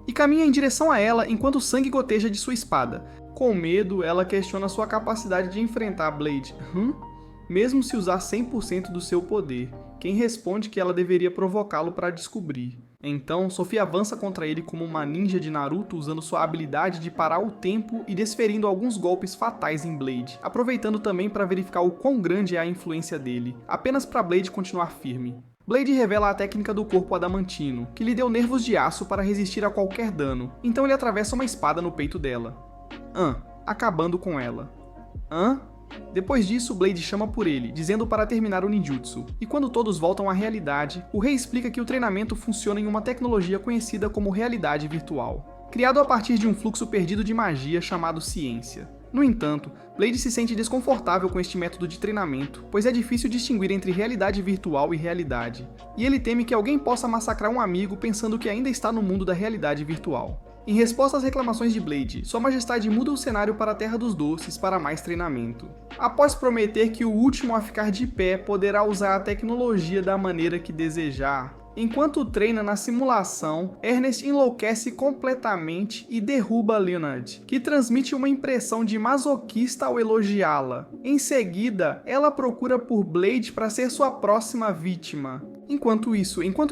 e caminha em direção a ela enquanto o sangue goteja de sua espada. Com medo, ela questiona sua capacidade de enfrentar Blade, mesmo se usar 100% do seu poder. Quem responde que ela deveria provocá-lo para descobrir. Então, Sophie avança contra ele como uma ninja de Naruto usando sua habilidade de parar o tempo e desferindo alguns golpes fatais em Blade, aproveitando também para verificar o quão grande é a influência dele, apenas para Blade continuar firme. Blade revela a técnica do corpo adamantino, que lhe deu nervos de aço para resistir a qualquer dano, então ele atravessa uma espada no peito dela. Acabando com ela. Depois disso, Blade chama por ele, dizendo para terminar o ninjutsu, e quando todos voltam à realidade, o rei explica que o treinamento funciona em uma tecnologia conhecida como realidade virtual, criado a partir de um fluxo perdido de magia chamado ciência. No entanto, Blade se sente desconfortável com este método de treinamento, pois é difícil distinguir entre realidade virtual e realidade, e ele teme que alguém possa massacrar um amigo pensando que ainda está no mundo da realidade virtual. Em resposta às reclamações de Blade, Sua Majestade muda o cenário para a Terra dos Doces para mais treinamento. Após prometer que o último a ficar de pé poderá usar a tecnologia da maneira que desejar, enquanto treina na simulação, Ernest enlouquece completamente e derruba Leonard, que transmite uma impressão de masoquista ao elogiá-la. Em seguida, ela procura por Blade para ser sua próxima vítima. Enquanto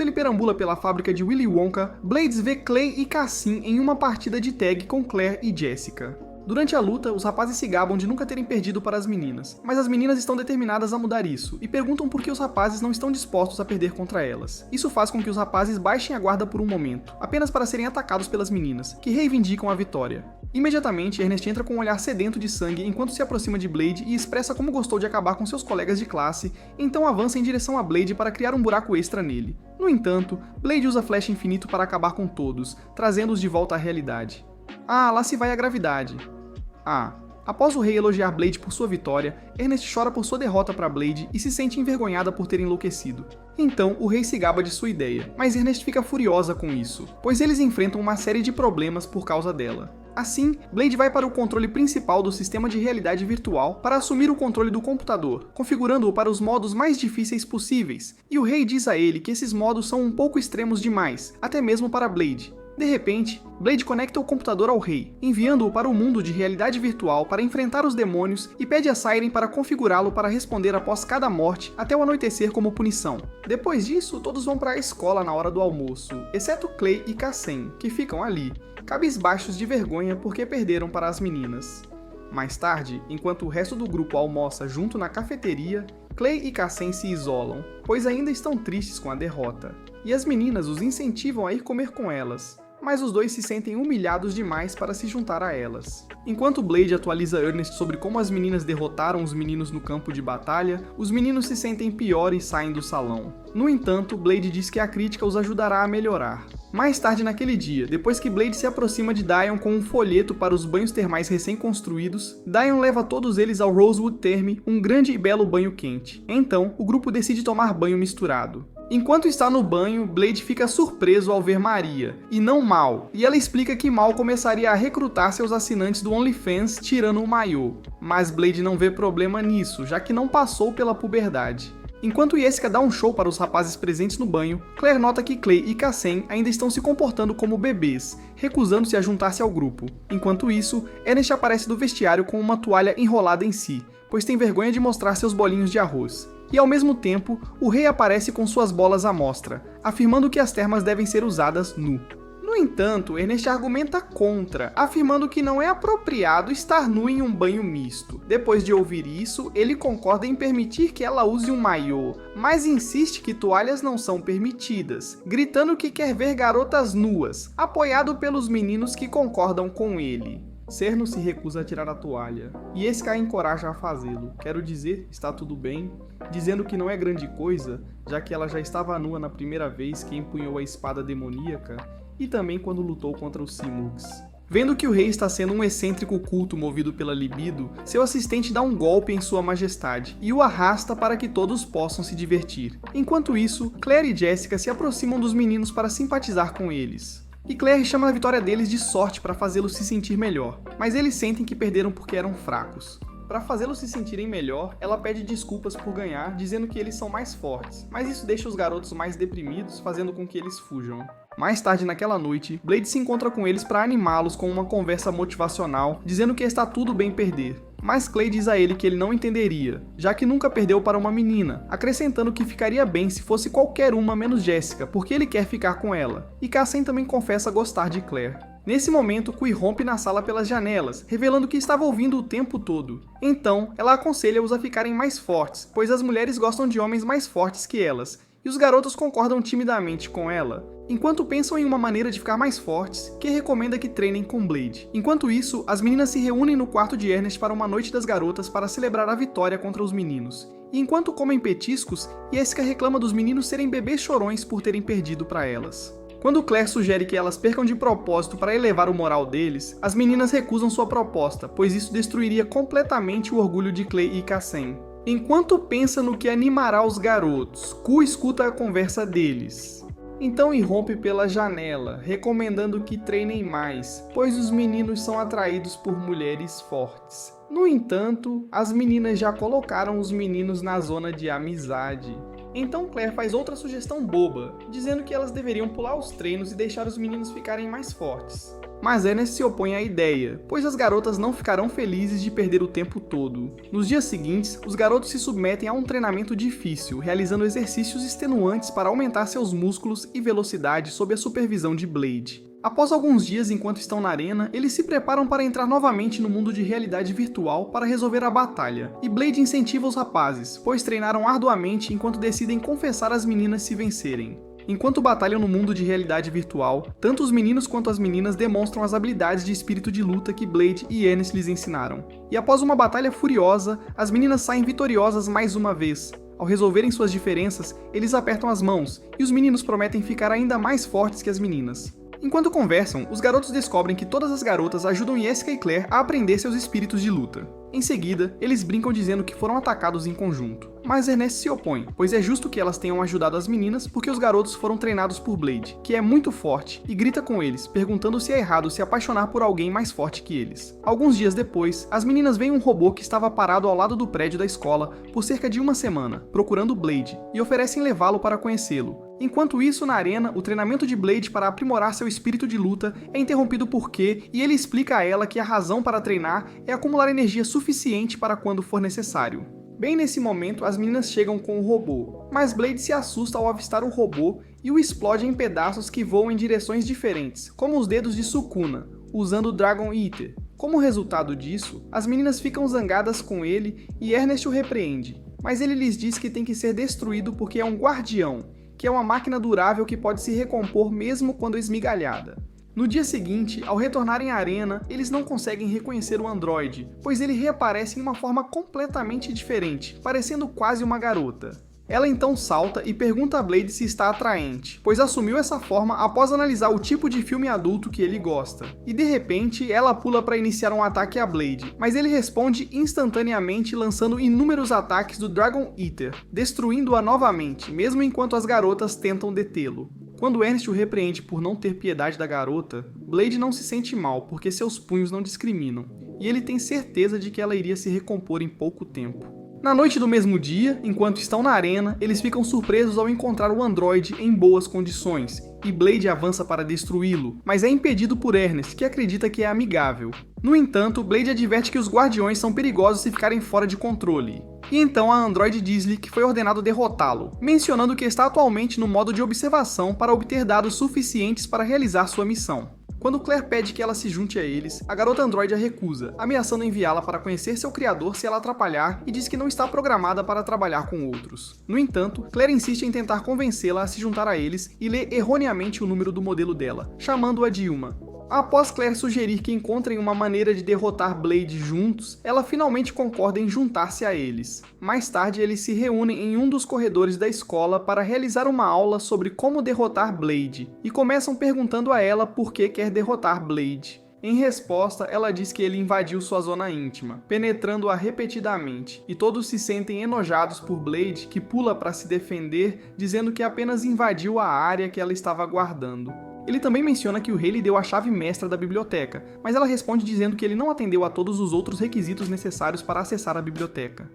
ele perambula pela fábrica de Willy Wonka, Blades vê Clay e Cassim em uma partida de tag com Claire e Jessica. Durante a luta, os rapazes se gabam de nunca terem perdido para as meninas, mas as meninas estão determinadas a mudar isso, e perguntam por que os rapazes não estão dispostos a perder contra elas. Isso faz com que os rapazes baixem a guarda por um momento, apenas para serem atacados pelas meninas, que reivindicam a vitória. Imediatamente, Ernest entra com um olhar sedento de sangue enquanto se aproxima de Blade e expressa como gostou de acabar com seus colegas de classe, então avança em direção a Blade para criar um buraco extra nele. No entanto, Blade usa Flash Infinito para acabar com todos, trazendo-os de volta à realidade. Lá se vai a gravidade. Após o rei elogiar Blade por sua vitória, Ernest chora por sua derrota para Blade e se sente envergonhada por ter enlouquecido. Então, o rei se gaba de sua ideia, mas Ernest fica furiosa com isso, pois eles enfrentam uma série de problemas por causa dela. Assim, Blade vai para o controle principal do sistema de realidade virtual para assumir o controle do computador, configurando-o para os modos mais difíceis possíveis, e o rei diz a ele que esses modos são um pouco extremos demais, até mesmo para Blade. De repente, Blade conecta o computador ao rei, enviando-o para o mundo de realidade virtual para enfrentar os demônios e pede a Siren para configurá-lo para responder após cada morte até o anoitecer como punição. Depois disso, todos vão para a escola na hora do almoço, exceto Clay e Cassim, que ficam ali, cabisbaixos de vergonha porque perderam para as meninas. Mais tarde, enquanto o resto do grupo almoça junto na cafeteria, Clay e Cassim se isolam, pois ainda estão tristes com a derrota, e as meninas os incentivam a ir comer com elas, mas os dois se sentem humilhados demais para se juntar a elas. Enquanto Blade atualiza Ernest sobre como as meninas derrotaram os meninos no campo de batalha, os meninos se sentem pior e saem do salão. No entanto, Blade diz que a crítica os ajudará a melhorar. Mais tarde naquele dia, depois que Blade se aproxima de Dion com um folheto para os banhos termais recém-construídos, Dion leva todos eles ao Rosewood Therme, um grande e belo banho quente. Então, o grupo decide tomar banho misturado. Enquanto está no banho, Blade fica surpreso ao ver Maria, e não Mal, e ela explica que Mal começaria a recrutar seus assinantes do OnlyFans tirando o maiô. Mas Blade não vê problema nisso, já que não passou pela puberdade. Enquanto Jessica dá um show para os rapazes presentes no banho, Claire nota que Clay e Cassem ainda estão se comportando como bebês, recusando-se a juntar-se ao grupo. Enquanto isso, Ernest aparece do vestiário com uma toalha enrolada em si, pois tem vergonha de mostrar seus bolinhos de arroz. E ao mesmo tempo, o rei aparece com suas bolas à mostra, afirmando que as termas devem ser usadas nu. No entanto, Ernest argumenta contra, afirmando que não é apropriado estar nu em um banho misto. Depois de ouvir isso, ele concorda em permitir que ela use um maiô, mas insiste que toalhas não são permitidas, gritando que quer ver garotas nuas, apoiado pelos meninos que concordam com ele. Cerno se recusa a tirar a toalha, e esse a encoraja a fazê-lo. Quero dizer, está tudo bem, dizendo que não é grande coisa, já que ela já estava nua na primeira vez que empunhou a espada demoníaca, e também quando lutou contra os Simurgs. Vendo que o rei está sendo um excêntrico culto movido pela libido, seu assistente dá um golpe em sua majestade e o arrasta para que todos possam se divertir. Enquanto isso, Claire e Jessica se aproximam dos meninos para simpatizar com eles. E Claire chama a vitória deles de sorte para fazê-los se sentir melhor, mas eles sentem que perderam porque eram fracos. Para fazê-los se sentirem melhor, ela pede desculpas por ganhar, dizendo que eles são mais fortes, mas isso deixa os garotos mais deprimidos, fazendo com que eles fujam. Mais tarde naquela noite, Blade se encontra com eles para animá-los com uma conversa motivacional, dizendo que está tudo bem perder. Mas Clay diz a ele que ele não entenderia, já que nunca perdeu para uma menina, acrescentando que ficaria bem se fosse qualquer uma menos Jessica, porque ele quer ficar com ela. E Cassem também confessa gostar de Claire. Nesse momento, Kui rompe na sala pelas janelas, revelando que estava ouvindo o tempo todo. Então, ela aconselha-os a ficarem mais fortes, pois as mulheres gostam de homens mais fortes que elas, e os garotos concordam timidamente com ela. Enquanto pensam em uma maneira de ficar mais fortes, Kay recomenda que treinem com Blade. Enquanto isso, as meninas se reúnem no quarto de Ernest para uma noite das garotas para celebrar a vitória contra os meninos. E enquanto comem petiscos, Jessica reclama dos meninos serem bebês chorões por terem perdido para elas. Quando Claire sugere que elas percam de propósito para elevar o moral deles, as meninas recusam sua proposta, pois isso destruiria completamente o orgulho de Clay e Cassem. Enquanto pensa no que animará os garotos, Ku escuta a conversa deles. Então irrompe pela janela, recomendando que treinem mais, pois os meninos são atraídos por mulheres fortes. No entanto, as meninas já colocaram os meninos na zona de amizade. Então Claire faz outra sugestão boba, dizendo que elas deveriam pular os treinos e deixar os meninos ficarem mais fortes. Mas Ernest se opõe à ideia, pois as garotas não ficarão felizes de perder o tempo todo. Nos dias seguintes, os garotos se submetem a um treinamento difícil, realizando exercícios extenuantes para aumentar seus músculos e velocidade sob a supervisão de Blade. Após alguns dias enquanto estão na arena, eles se preparam para entrar novamente no mundo de realidade virtual para resolver a batalha, e Blade incentiva os rapazes, pois treinaram arduamente enquanto decidem confessar as meninas se vencerem. Enquanto batalham no mundo de realidade virtual, tanto os meninos quanto as meninas demonstram as habilidades de espírito de luta que Blade e Ernest lhes ensinaram. E após uma batalha furiosa, as meninas saem vitoriosas mais uma vez. Ao resolverem suas diferenças, eles apertam as mãos, e os meninos prometem ficar ainda mais fortes que as meninas. Enquanto conversam, os garotos descobrem que todas as garotas ajudam Jessica e Claire a aprender seus espíritos de luta. Em seguida, eles brincam dizendo que foram atacados em conjunto. Mas Ernest se opõe, pois é justo que elas tenham ajudado as meninas porque os garotos foram treinados por Blade, que é muito forte, e grita com eles, perguntando se é errado se apaixonar por alguém mais forte que eles. Alguns dias depois, as meninas veem um robô que estava parado ao lado do prédio da escola por cerca de uma semana, procurando Blade, e oferecem levá-lo para conhecê-lo. Enquanto isso, na arena, o treinamento de Blade para aprimorar seu espírito de luta é interrompido por Q, e ele explica a ela que a razão para treinar é acumular energia suficiente para quando for necessário. Bem nesse momento, as meninas chegam com o robô, mas Blade se assusta ao avistar o robô e o explode em pedaços que voam em direções diferentes, como os dedos de Sukuna, usando o Dragon Eater. Como resultado disso, as meninas ficam zangadas com ele e Ernest o repreende, mas ele lhes diz que tem que ser destruído porque é um guardião, que é uma máquina durável que pode se recompor mesmo quando esmigalhada. No dia seguinte, ao retornarem à arena, eles não conseguem reconhecer o androide, pois ele reaparece em uma forma completamente diferente, parecendo quase uma garota. Ela então salta e pergunta a Blade se está atraente, pois assumiu essa forma após analisar o tipo de filme adulto que ele gosta. E de repente, ela pula para iniciar um ataque a Blade, mas ele responde instantaneamente lançando inúmeros ataques do Dragon Eater, destruindo-a novamente, mesmo enquanto as garotas tentam detê-lo. Quando Ernest o repreende por não ter piedade da garota, Blade não se sente mal porque seus punhos não discriminam, e ele tem certeza de que ela iria se recompor em pouco tempo. Na noite do mesmo dia, enquanto estão na arena, eles ficam surpresos ao encontrar o androide em boas condições, e Blade avança para destruí-lo, mas é impedido por Ernest, que acredita que é amigável. No entanto, Blade adverte que os guardiões são perigosos se ficarem fora de controle. E então a androide diz-lhe que foi ordenado derrotá-lo, mencionando que está atualmente no modo de observação para obter dados suficientes para realizar sua missão. Quando Claire pede que ela se junte a eles, a garota androide a recusa, ameaçando enviá-la para conhecer seu criador se ela atrapalhar e diz que não está programada para trabalhar com outros. No entanto, Claire insiste em tentar convencê-la a se juntar a eles e lê erroneamente o número do modelo dela, chamando-a de Uma. Após Claire sugerir que encontrem uma maneira de derrotar Blade juntos, ela finalmente concorda em juntar-se a eles. Mais tarde, eles se reúnem em um dos corredores da escola para realizar uma aula sobre como derrotar Blade, e começam perguntando a ela por que quer derrotar Blade. Em resposta, ela diz que ele invadiu sua zona íntima, penetrando-a repetidamente, e todos se sentem enojados por Blade, que pula para se defender, dizendo que apenas invadiu a área que ela estava guardando. Ele também menciona que o rei lhe deu a chave mestra da biblioteca, mas ela responde dizendo que ele não atendeu a todos os outros requisitos necessários para acessar a biblioteca.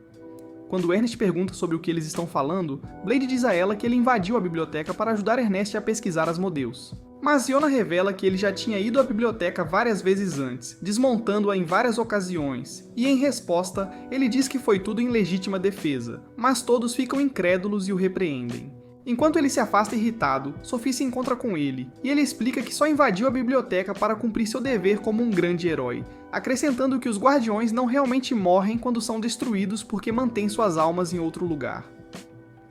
Quando Ernest pergunta sobre o que eles estão falando, Blade diz a ela que ele invadiu a biblioteca para ajudar Ernest a pesquisar Asmodeus. Mas Iona revela que ele já tinha ido à biblioteca várias vezes antes, desmontando-a em várias ocasiões, e em resposta, ele diz que foi tudo em legítima defesa, mas todos ficam incrédulos e o repreendem. Enquanto ele se afasta irritado, Sophie se encontra com ele, e ele explica que só invadiu a biblioteca para cumprir seu dever como um grande herói, acrescentando que os guardiões não realmente morrem quando são destruídos porque mantêm suas almas em outro lugar.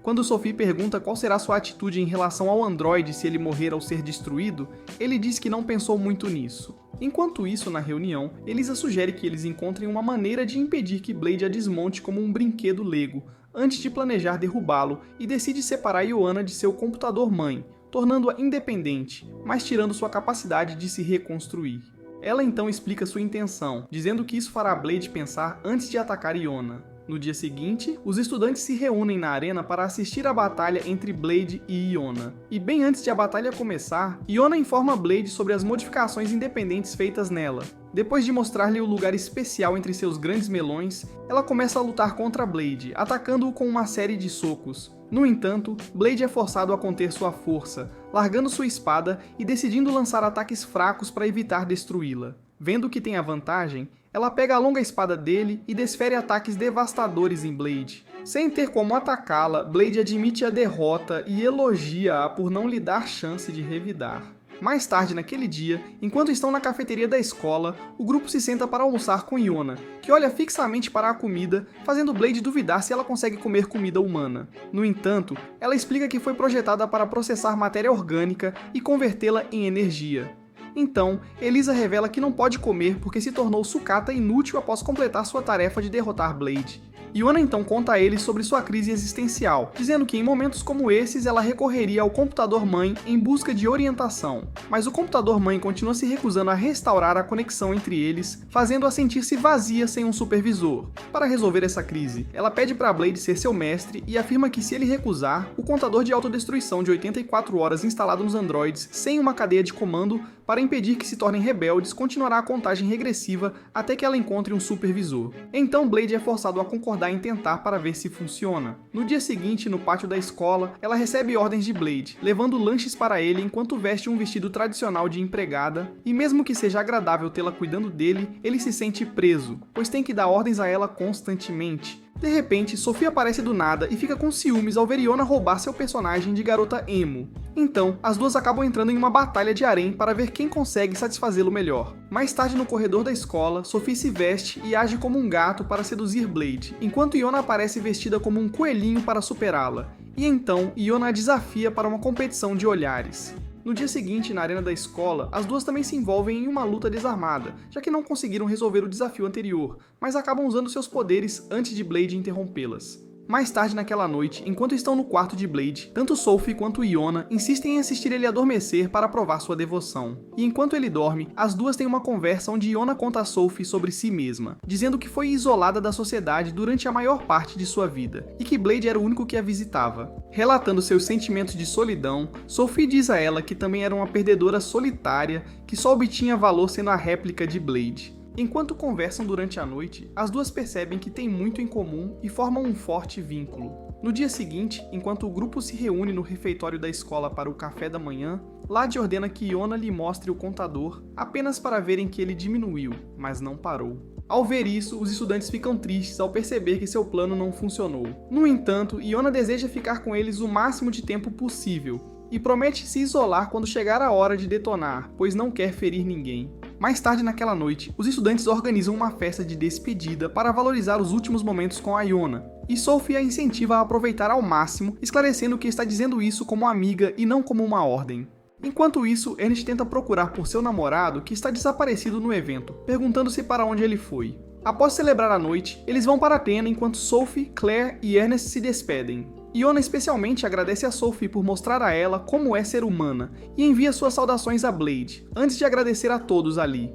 Quando Sophie pergunta qual será sua atitude em relação ao androide se ele morrer ao ser destruído, ele diz que não pensou muito nisso. Enquanto isso, na reunião, Elisa sugere que eles encontrem uma maneira de impedir que Blade a desmonte como um brinquedo Lego, antes de planejar derrubá-lo, e decide separar Ioana de seu computador-mãe, tornando-a independente, mas tirando sua capacidade de se reconstruir. Ela então explica sua intenção, dizendo que isso fará Blade pensar antes de atacar Ioana. No dia seguinte, os estudantes se reúnem na arena para assistir à batalha entre Blade e Ioana. E bem antes de a batalha começar, Ioana informa Blade sobre as modificações independentes feitas nela. Depois de mostrar-lhe o lugar especial entre seus grandes melões, ela começa a lutar contra Blade, atacando-o com uma série de socos. No entanto, Blade é forçado a conter sua força, largando sua espada e decidindo lançar ataques fracos para evitar destruí-la. Vendo que tem a vantagem, ela pega a longa espada dele e desfere ataques devastadores em Blade. Sem ter como atacá-la, Blade admite a derrota e elogia-a por não lhe dar chance de revidar. Mais tarde naquele dia, enquanto estão na cafeteria da escola, o grupo se senta para almoçar com Ioana, que olha fixamente para a comida, fazendo Blade duvidar se ela consegue comer comida humana. No entanto, ela explica que foi projetada para processar matéria orgânica e convertê-la em energia. Então, Elisa revela que não pode comer porque se tornou sucata inútil após completar sua tarefa de derrotar Blade. Ioana então conta a ele sobre sua crise existencial, dizendo que em momentos como esses ela recorreria ao computador-mãe em busca de orientação, mas o computador-mãe continua se recusando a restaurar a conexão entre eles, fazendo-a sentir-se vazia sem um supervisor. Para resolver essa crise, ela pede para Blade ser seu mestre e afirma que se ele recusar, o contador de autodestruição de 84 horas instalado nos androides sem uma cadeia de comando para impedir que se tornem rebeldes continuará a contagem regressiva até que ela encontre um supervisor. Então Blade é forçado a concordar em tentar para ver se funciona. No dia seguinte, no pátio da escola, ela recebe ordens de Blade, levando lanches para ele enquanto veste um vestido tradicional de empregada, e mesmo que seja agradável tê-la cuidando dele, ele se sente preso, pois tem que dar ordens a ela constantemente. De repente, Sophie aparece do nada e fica com ciúmes ao ver Ioana roubar seu personagem de garota emo. Então, as duas acabam entrando em uma batalha de harém para ver quem consegue satisfazê-lo melhor. Mais tarde, no corredor da escola, Sophie se veste e age como um gato para seduzir Blade, enquanto Ioana aparece vestida como um coelhinho para superá-la. E então, Ioana a desafia para uma competição de olhares. No dia seguinte, na arena da escola, as duas também se envolvem em uma luta desarmada, já que não conseguiram resolver o desafio anterior, mas acabam usando seus poderes antes de Blade interrompê-las. Mais tarde naquela noite, enquanto estão no quarto de Blade, tanto Sophie quanto Iona insistem em assistir ele adormecer para provar sua devoção. E enquanto ele dorme, as duas têm uma conversa onde Iona conta a Sophie sobre si mesma, dizendo que foi isolada da sociedade durante a maior parte de sua vida, e que Blade era o único que a visitava. Relatando seus sentimentos de solidão, Sophie diz a ela que também era uma perdedora solitária, que só obtinha valor sendo a réplica de Blade. Enquanto conversam durante a noite, as duas percebem que têm muito em comum e formam um forte vínculo. No dia seguinte, enquanto o grupo se reúne no refeitório da escola para o café da manhã, Lade ordena que Iona lhe mostre o contador, apenas para verem que ele diminuiu, mas não parou. Ao ver isso, os estudantes ficam tristes ao perceber que seu plano não funcionou. No entanto, Iona deseja ficar com eles o máximo de tempo possível, e promete se isolar quando chegar a hora de detonar, pois não quer ferir ninguém. Mais tarde naquela noite, os estudantes organizam uma festa de despedida para valorizar os últimos momentos com a Iona, e Sophie a incentiva a aproveitar ao máximo, esclarecendo que está dizendo isso como amiga e não como uma ordem. Enquanto isso, Ernest tenta procurar por seu namorado, que está desaparecido no evento, perguntando-se para onde ele foi. Após celebrar a noite, eles vão para Athena enquanto Sophie, Claire e Ernest se despedem. Iona especialmente agradece a Sophie por mostrar a ela como é ser humana e envia suas saudações a Blade, antes de agradecer a todos ali.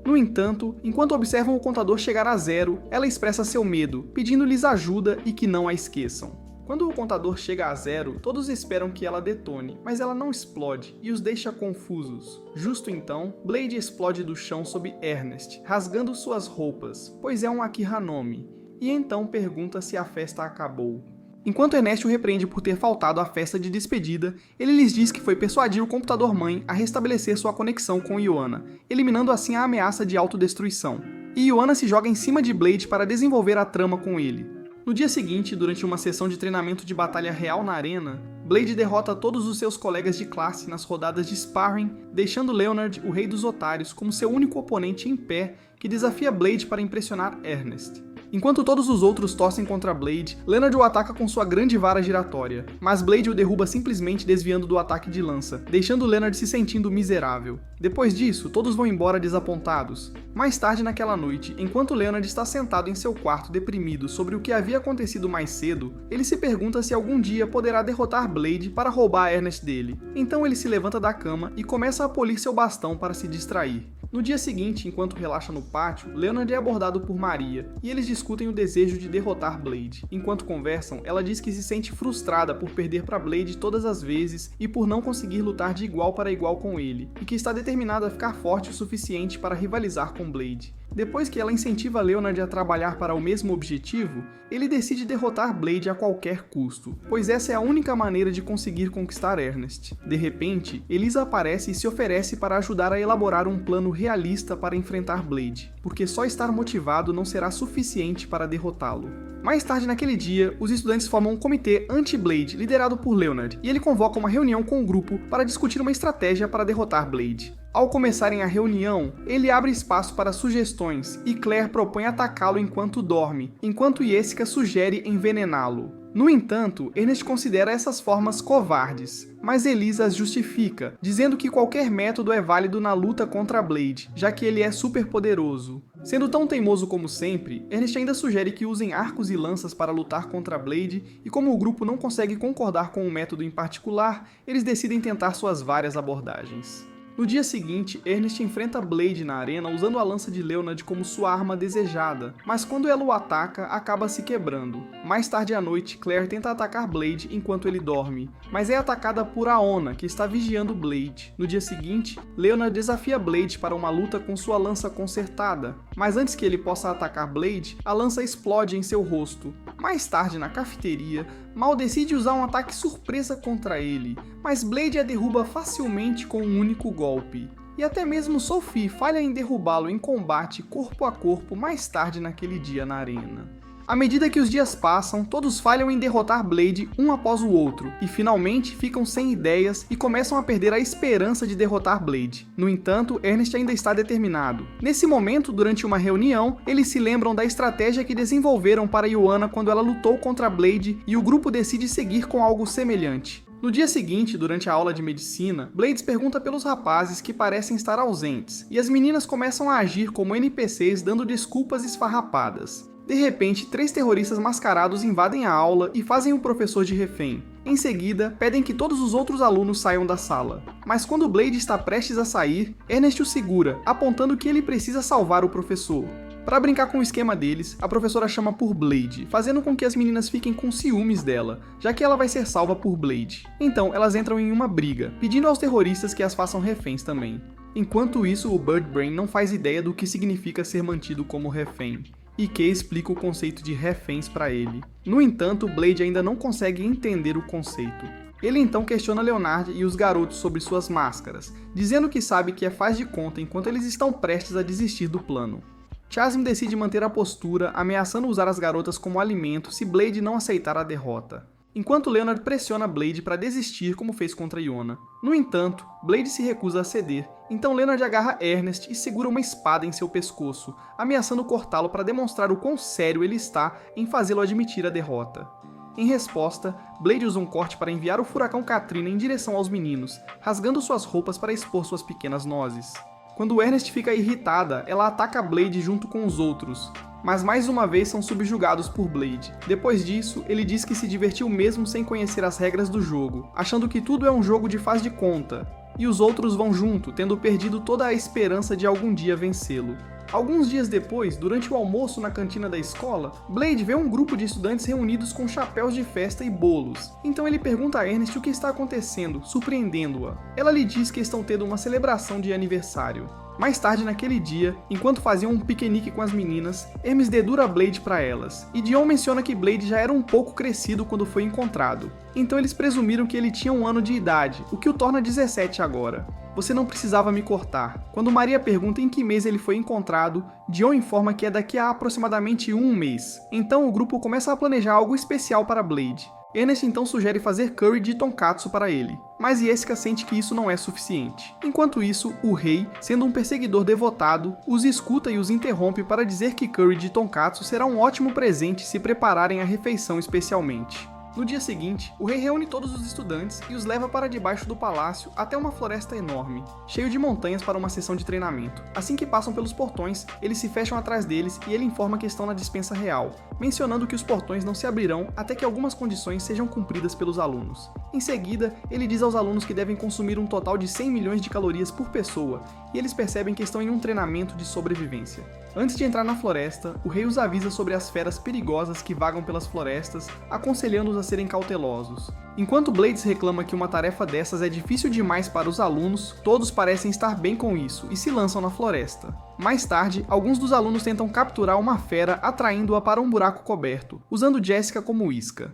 No entanto, enquanto observam o contador chegar a 0, ela expressa seu medo, pedindo-lhes ajuda e que não a esqueçam. Quando o contador chega a 0, todos esperam que ela detone, mas ela não explode e os deixa confusos. Justo então, Blade explode do chão sob Ernest, rasgando suas roupas, pois é um Akihanome, e então pergunta se a festa acabou. Enquanto Ernest o repreende por ter faltado à festa de despedida, ele lhes diz que foi persuadir o computador-mãe a restabelecer sua conexão com Iona, eliminando assim a ameaça de autodestruição. E Iona se joga em cima de Blade para desenvolver a trama com ele. No dia seguinte, durante uma sessão de treinamento de batalha real na arena, Blade derrota todos os seus colegas de classe nas rodadas de sparring, deixando Leonard, o rei dos otários, como seu único oponente em pé, que desafia Blade para impressionar Ernest. Enquanto todos os outros torcem contra Blade, Leonard o ataca com sua grande vara giratória, mas Blade o derruba simplesmente desviando do ataque de lança, deixando Leonard se sentindo miserável. Depois disso, todos vão embora desapontados. Mais tarde naquela noite, enquanto Leonard está sentado em seu quarto deprimido sobre o que havia acontecido mais cedo, ele se pergunta se algum dia poderá derrotar Blade para roubar Ernest dele. Então ele se levanta da cama e começa a polir seu bastão para se distrair. No dia seguinte, enquanto relaxa no pátio, Leonard é abordado por Maria, e eles discutem o desejo de derrotar Blade. Enquanto conversam, ela diz que se sente frustrada por perder para Blade todas as vezes e por não conseguir lutar de igual para igual com ele, e que está determinada a ficar forte o suficiente para rivalizar com Blade. Depois que ela incentiva Leonard a trabalhar para o mesmo objetivo, ele decide derrotar Blade a qualquer custo, pois essa é a única maneira de conseguir conquistar Ernest. De repente, Elisa aparece e se oferece para ajudar a elaborar um plano realista para enfrentar Blade, porque só estar motivado não será suficiente para derrotá-lo. Mais tarde naquele dia, os estudantes formam um comitê anti-Blade liderado por Leonard, e ele convoca uma reunião com o grupo para discutir uma estratégia para derrotar Blade. Ao começarem a reunião, ele abre espaço para sugestões e Claire propõe atacá-lo enquanto dorme, enquanto Jessica sugere envenená-lo. No entanto, Ernest considera essas formas covardes, mas Elisa as justifica, dizendo que qualquer método é válido na luta contra Blade, já que ele é super poderoso. Sendo tão teimoso como sempre, Ernest ainda sugere que usem arcos e lanças para lutar contra Blade, e como o grupo não consegue concordar com um método em particular, eles decidem tentar suas várias abordagens. No dia seguinte, Ernest enfrenta Blade na arena usando a lança de Leonard como sua arma desejada, mas quando ela o ataca, acaba se quebrando. Mais tarde à noite, Claire tenta atacar Blade enquanto ele dorme, mas é atacada por Aona, que está vigiando Blade. No dia seguinte, Leonard desafia Blade para uma luta com sua lança consertada, mas antes que ele possa atacar Blade, a lança explode em seu rosto. Mais tarde, na cafeteria, Mal decide usar um ataque surpresa contra ele, mas Blade a derruba facilmente com um único golpe. E até mesmo Sophie falha em derrubá-lo em combate corpo a corpo mais tarde naquele dia na arena. À medida que os dias passam, todos falham em derrotar Blade um após o outro, e finalmente ficam sem ideias e começam a perder a esperança de derrotar Blade. No entanto, Ernest ainda está determinado. Nesse momento, durante uma reunião, eles se lembram da estratégia que desenvolveram para Iona quando ela lutou contra Blade, e o grupo decide seguir com algo semelhante. No dia seguinte, durante a aula de medicina, Blades pergunta pelos rapazes que parecem estar ausentes, e as meninas começam a agir como NPCs dando desculpas esfarrapadas. De repente, 3 terroristas mascarados invadem a aula e fazem o professor de refém. Em seguida, pedem que todos os outros alunos saiam da sala. Mas quando Blade está prestes a sair, Ernest o segura, apontando que ele precisa salvar o professor. Para brincar com o esquema deles, a professora chama por Blade, fazendo com que as meninas fiquem com ciúmes dela, já que ela vai ser salva por Blade. Então, elas entram em uma briga, pedindo aos terroristas que as façam reféns também. Enquanto isso, o Birdbrain não faz ideia do que significa ser mantido como refém, e Kay explica o conceito de reféns para ele. No entanto, Blade ainda não consegue entender o conceito. Ele então questiona Leonard e os garotos sobre suas máscaras, dizendo que sabe que é faz de conta enquanto eles estão prestes a desistir do plano. Chasm decide manter a postura, ameaçando usar as garotas como alimento se Blade não aceitar a derrota, enquanto Leonard pressiona Blade para desistir como fez contra Iona. No entanto, Blade se recusa a ceder, então Leonard agarra Ernest e segura uma espada em seu pescoço, ameaçando cortá-lo para demonstrar o quão sério ele está em fazê-lo admitir a derrota. Em resposta, Blade usa um corte para enviar o furacão Katrina em direção aos meninos, rasgando suas roupas para expor suas pequenas nozes. Quando Ernest fica irritada, ela ataca Blade junto com os outros, mas mais uma vez são subjugados por Blade. Depois disso, ele diz que se divertiu mesmo sem conhecer as regras do jogo, achando que tudo é um jogo de faz de conta, e os outros vão junto, tendo perdido toda a esperança de algum dia vencê-lo. Alguns dias depois, durante o almoço na cantina da escola, Blade vê um grupo de estudantes reunidos com chapéus de festa e bolos. Então ele pergunta a Ernest o que está acontecendo, surpreendendo-a. Ela lhe diz que estão tendo uma celebração de aniversário. Mais tarde naquele dia, enquanto faziam um piquenique com as meninas, Hermes dedura Blade para elas, e Dion menciona que Blade já era um pouco crescido quando foi encontrado. Então eles presumiram que ele tinha 1 ano de idade, o que o torna 17 agora. Você não precisava me cortar. Quando Maria pergunta em que mês ele foi encontrado, Dion informa que é daqui a aproximadamente 1 mês. Então o grupo começa a planejar algo especial para Blade. Ernest então sugere fazer curry de tonkatsu para ele, mas Jessica sente que isso não é suficiente. Enquanto isso, o rei, sendo um perseguidor devotado, os escuta e os interrompe para dizer que curry de tonkatsu será um ótimo presente se prepararem a refeição especialmente. No dia seguinte, o rei reúne todos os estudantes e os leva para debaixo do palácio até uma floresta enorme, cheio de montanhas para uma sessão de treinamento. Assim que passam pelos portões, eles se fecham atrás deles e ele informa que estão na dispensa real, mencionando que os portões não se abrirão até que algumas condições sejam cumpridas pelos alunos. Em seguida, ele diz aos alunos que devem consumir um total de 100 milhões de calorias por pessoa, e eles percebem que estão em um treinamento de sobrevivência. Antes de entrar na floresta, o rei os avisa sobre as feras perigosas que vagam pelas florestas, aconselhando-os a serem cautelosos. Enquanto Blades reclama que uma tarefa dessas é difícil demais para os alunos, todos parecem estar bem com isso e se lançam na floresta. Mais tarde, alguns dos alunos tentam capturar uma fera atraindo-a para um buraco coberto, usando Jessica como isca.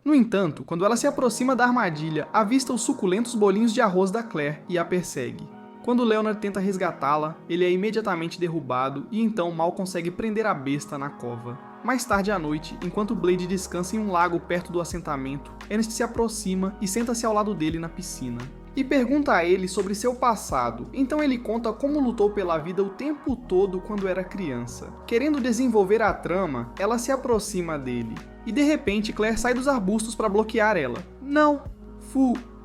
No entanto, quando ela se aproxima da armadilha, avista os suculentos bolinhos de arroz da Claire e a persegue. Quando Leonard tenta resgatá-la, ele é imediatamente derrubado e então mal consegue prender a besta na cova. Mais tarde à noite, enquanto Blade descansa em um lago perto do assentamento, Ernest se aproxima e senta-se ao lado dele na piscina. E pergunta a ele sobre seu passado, então ele conta como lutou pela vida o tempo todo quando era criança. Querendo desenvolver a trama, ela se aproxima dele. E de repente Claire sai dos arbustos para bloquear ela. Não!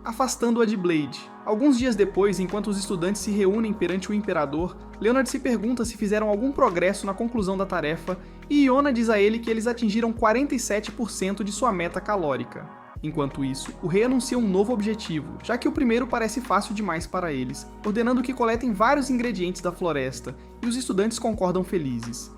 Afastando-a de Blade. Alguns dias depois, enquanto os estudantes se reúnem perante o Imperador, Leonard se pergunta se fizeram algum progresso na conclusão da tarefa e Iona diz a ele que eles atingiram 47% de sua meta calórica. Enquanto isso, o rei anuncia um novo objetivo, já que o primeiro parece fácil demais para eles, ordenando que coletem vários ingredientes da floresta, e os estudantes concordam felizes.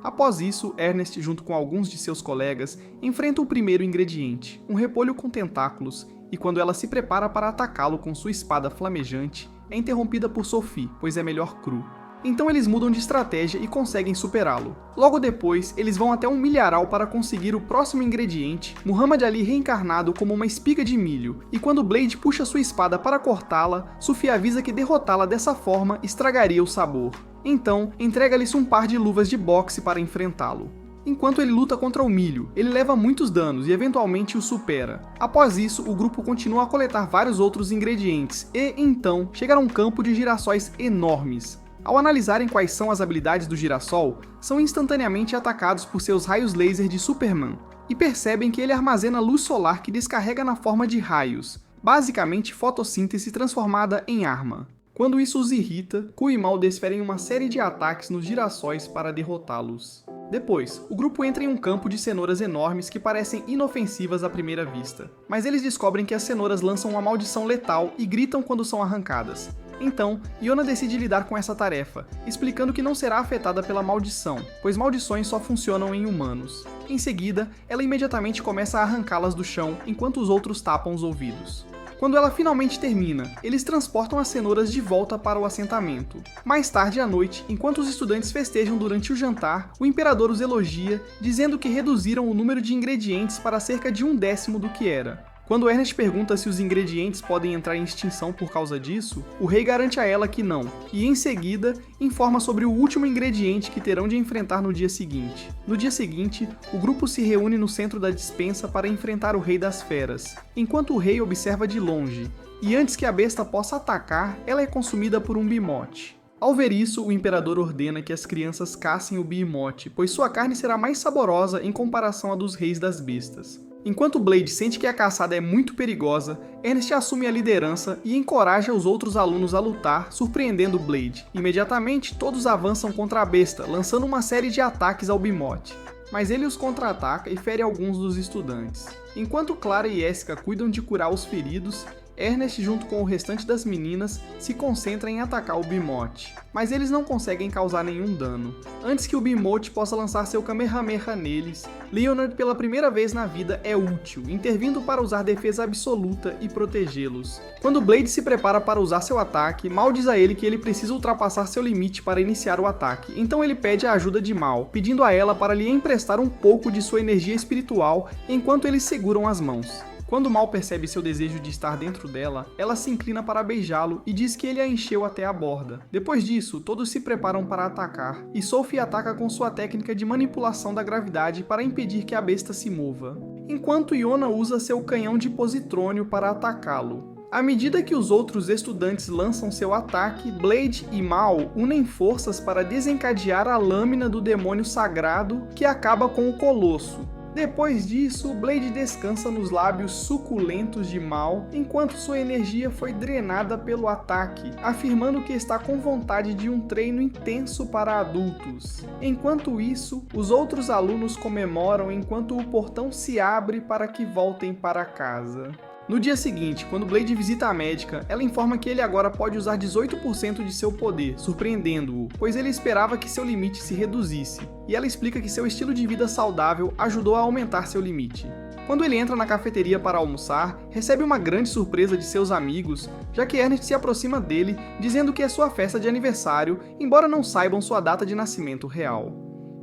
Após isso, Ernest, junto com alguns de seus colegas, enfrenta o primeiro ingrediente, um repolho com tentáculos, e quando ela se prepara para atacá-lo com sua espada flamejante, é interrompida por Sophie, pois é melhor cru. Então eles mudam de estratégia e conseguem superá-lo. Logo depois, eles vão até um milharal para conseguir o próximo ingrediente, Muhammad Ali reencarnado como uma espiga de milho, e quando Blade puxa sua espada para cortá-la, Sophie avisa que derrotá-la dessa forma estragaria o sabor. Então, entrega-lhes um par de luvas de boxe para enfrentá-lo. Enquanto ele luta contra o milho, ele leva muitos danos e eventualmente o supera. Após isso, o grupo continua a coletar vários outros ingredientes e, então, chega a um campo de girassóis enormes. Ao analisarem quais são as habilidades do girassol, são instantaneamente atacados por seus raios laser de Superman, e percebem que ele armazena luz solar que descarrega na forma de raios, basicamente fotossíntese transformada em arma. Quando isso os irrita, Ku e Mal desferem uma série de ataques nos girassóis para derrotá-los. Depois, o grupo entra em um campo de cenouras enormes que parecem inofensivas à primeira vista. Mas eles descobrem que as cenouras lançam uma maldição letal e gritam quando são arrancadas. Então, Yona decide lidar com essa tarefa, explicando que não será afetada pela maldição, pois maldições só funcionam em humanos. Em seguida, ela imediatamente começa a arrancá-las do chão, enquanto os outros tapam os ouvidos. Quando ela finalmente termina, eles transportam as cenouras de volta para o assentamento. Mais tarde à noite, enquanto os estudantes festejam durante o jantar, o imperador os elogia, dizendo que reduziram o número de ingredientes para cerca de 1/10 do que era. Quando Ernest pergunta se os ingredientes podem entrar em extinção por causa disso, o rei garante a ela que não, e em seguida informa sobre o último ingrediente que terão de enfrentar no dia seguinte. No dia seguinte, o grupo se reúne no centro da despensa para enfrentar o Rei das Feras, enquanto o rei observa de longe, e antes que a besta possa atacar, ela é consumida por um bimote. Ao ver isso, o imperador ordena que as crianças caçem o bimote, pois sua carne será mais saborosa em comparação à dos reis das bestas. Enquanto Blade sente que a caçada é muito perigosa, Ernest assume a liderança e encoraja os outros alunos a lutar, surpreendendo Blade. Imediatamente, todos avançam contra a besta, lançando uma série de ataques ao bimote. Mas ele os contra-ataca e fere alguns dos estudantes. Enquanto Clara e Jessica cuidam de curar os feridos, Ernest, junto com o restante das meninas, se concentra em atacar o bimote, mas eles não conseguem causar nenhum dano. Antes que o bimote possa lançar seu Kamehameha neles, Leonard pela primeira vez na vida é útil, intervindo para usar defesa absoluta e protegê-los. Quando Blade se prepara para usar seu ataque, Mal diz a ele que ele precisa ultrapassar seu limite para iniciar o ataque, então ele pede a ajuda de Mal, pedindo a ela para lhe emprestar um pouco de sua energia espiritual enquanto eles seguram as mãos. Quando Mal percebe seu desejo de estar dentro dela, ela se inclina para beijá-lo e diz que ele a encheu até a borda. Depois disso, todos se preparam para atacar, e Sophie ataca com sua técnica de manipulação da gravidade para impedir que a besta se mova, enquanto Yona usa seu canhão de positrônio para atacá-lo. À medida que os outros estudantes lançam seu ataque, Blade e Mal unem forças para desencadear a lâmina do demônio sagrado que acaba com o Colosso. Depois disso, Blade descansa nos lábios suculentos de Mal, enquanto sua energia foi drenada pelo ataque, afirmando que está com vontade de um treino intenso para adultos. Enquanto isso, os outros alunos comemoram enquanto o portão se abre para que voltem para casa. No dia seguinte, quando Blade visita a médica, ela informa que ele agora pode usar 18% de seu poder, surpreendendo-o, pois ele esperava que seu limite se reduzisse, e ela explica que seu estilo de vida saudável ajudou a aumentar seu limite. Quando ele entra na cafeteria para almoçar, recebe uma grande surpresa de seus amigos, já que Ernest se aproxima dele, dizendo que é sua festa de aniversário, embora não saibam sua data de nascimento real.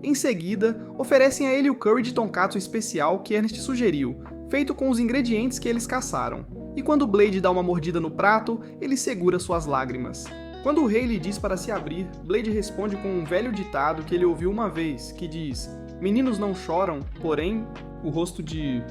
Em seguida, oferecem a ele o curry de tonkatsu especial que Ernest sugeriu, feito com os ingredientes que eles caçaram. E quando Blade dá uma mordida no prato, ele segura suas lágrimas. Quando o rei lhe diz para se abrir, Blade responde com um velho ditado que ele ouviu uma vez, que diz: "Meninos não choram, porém, o rosto de..."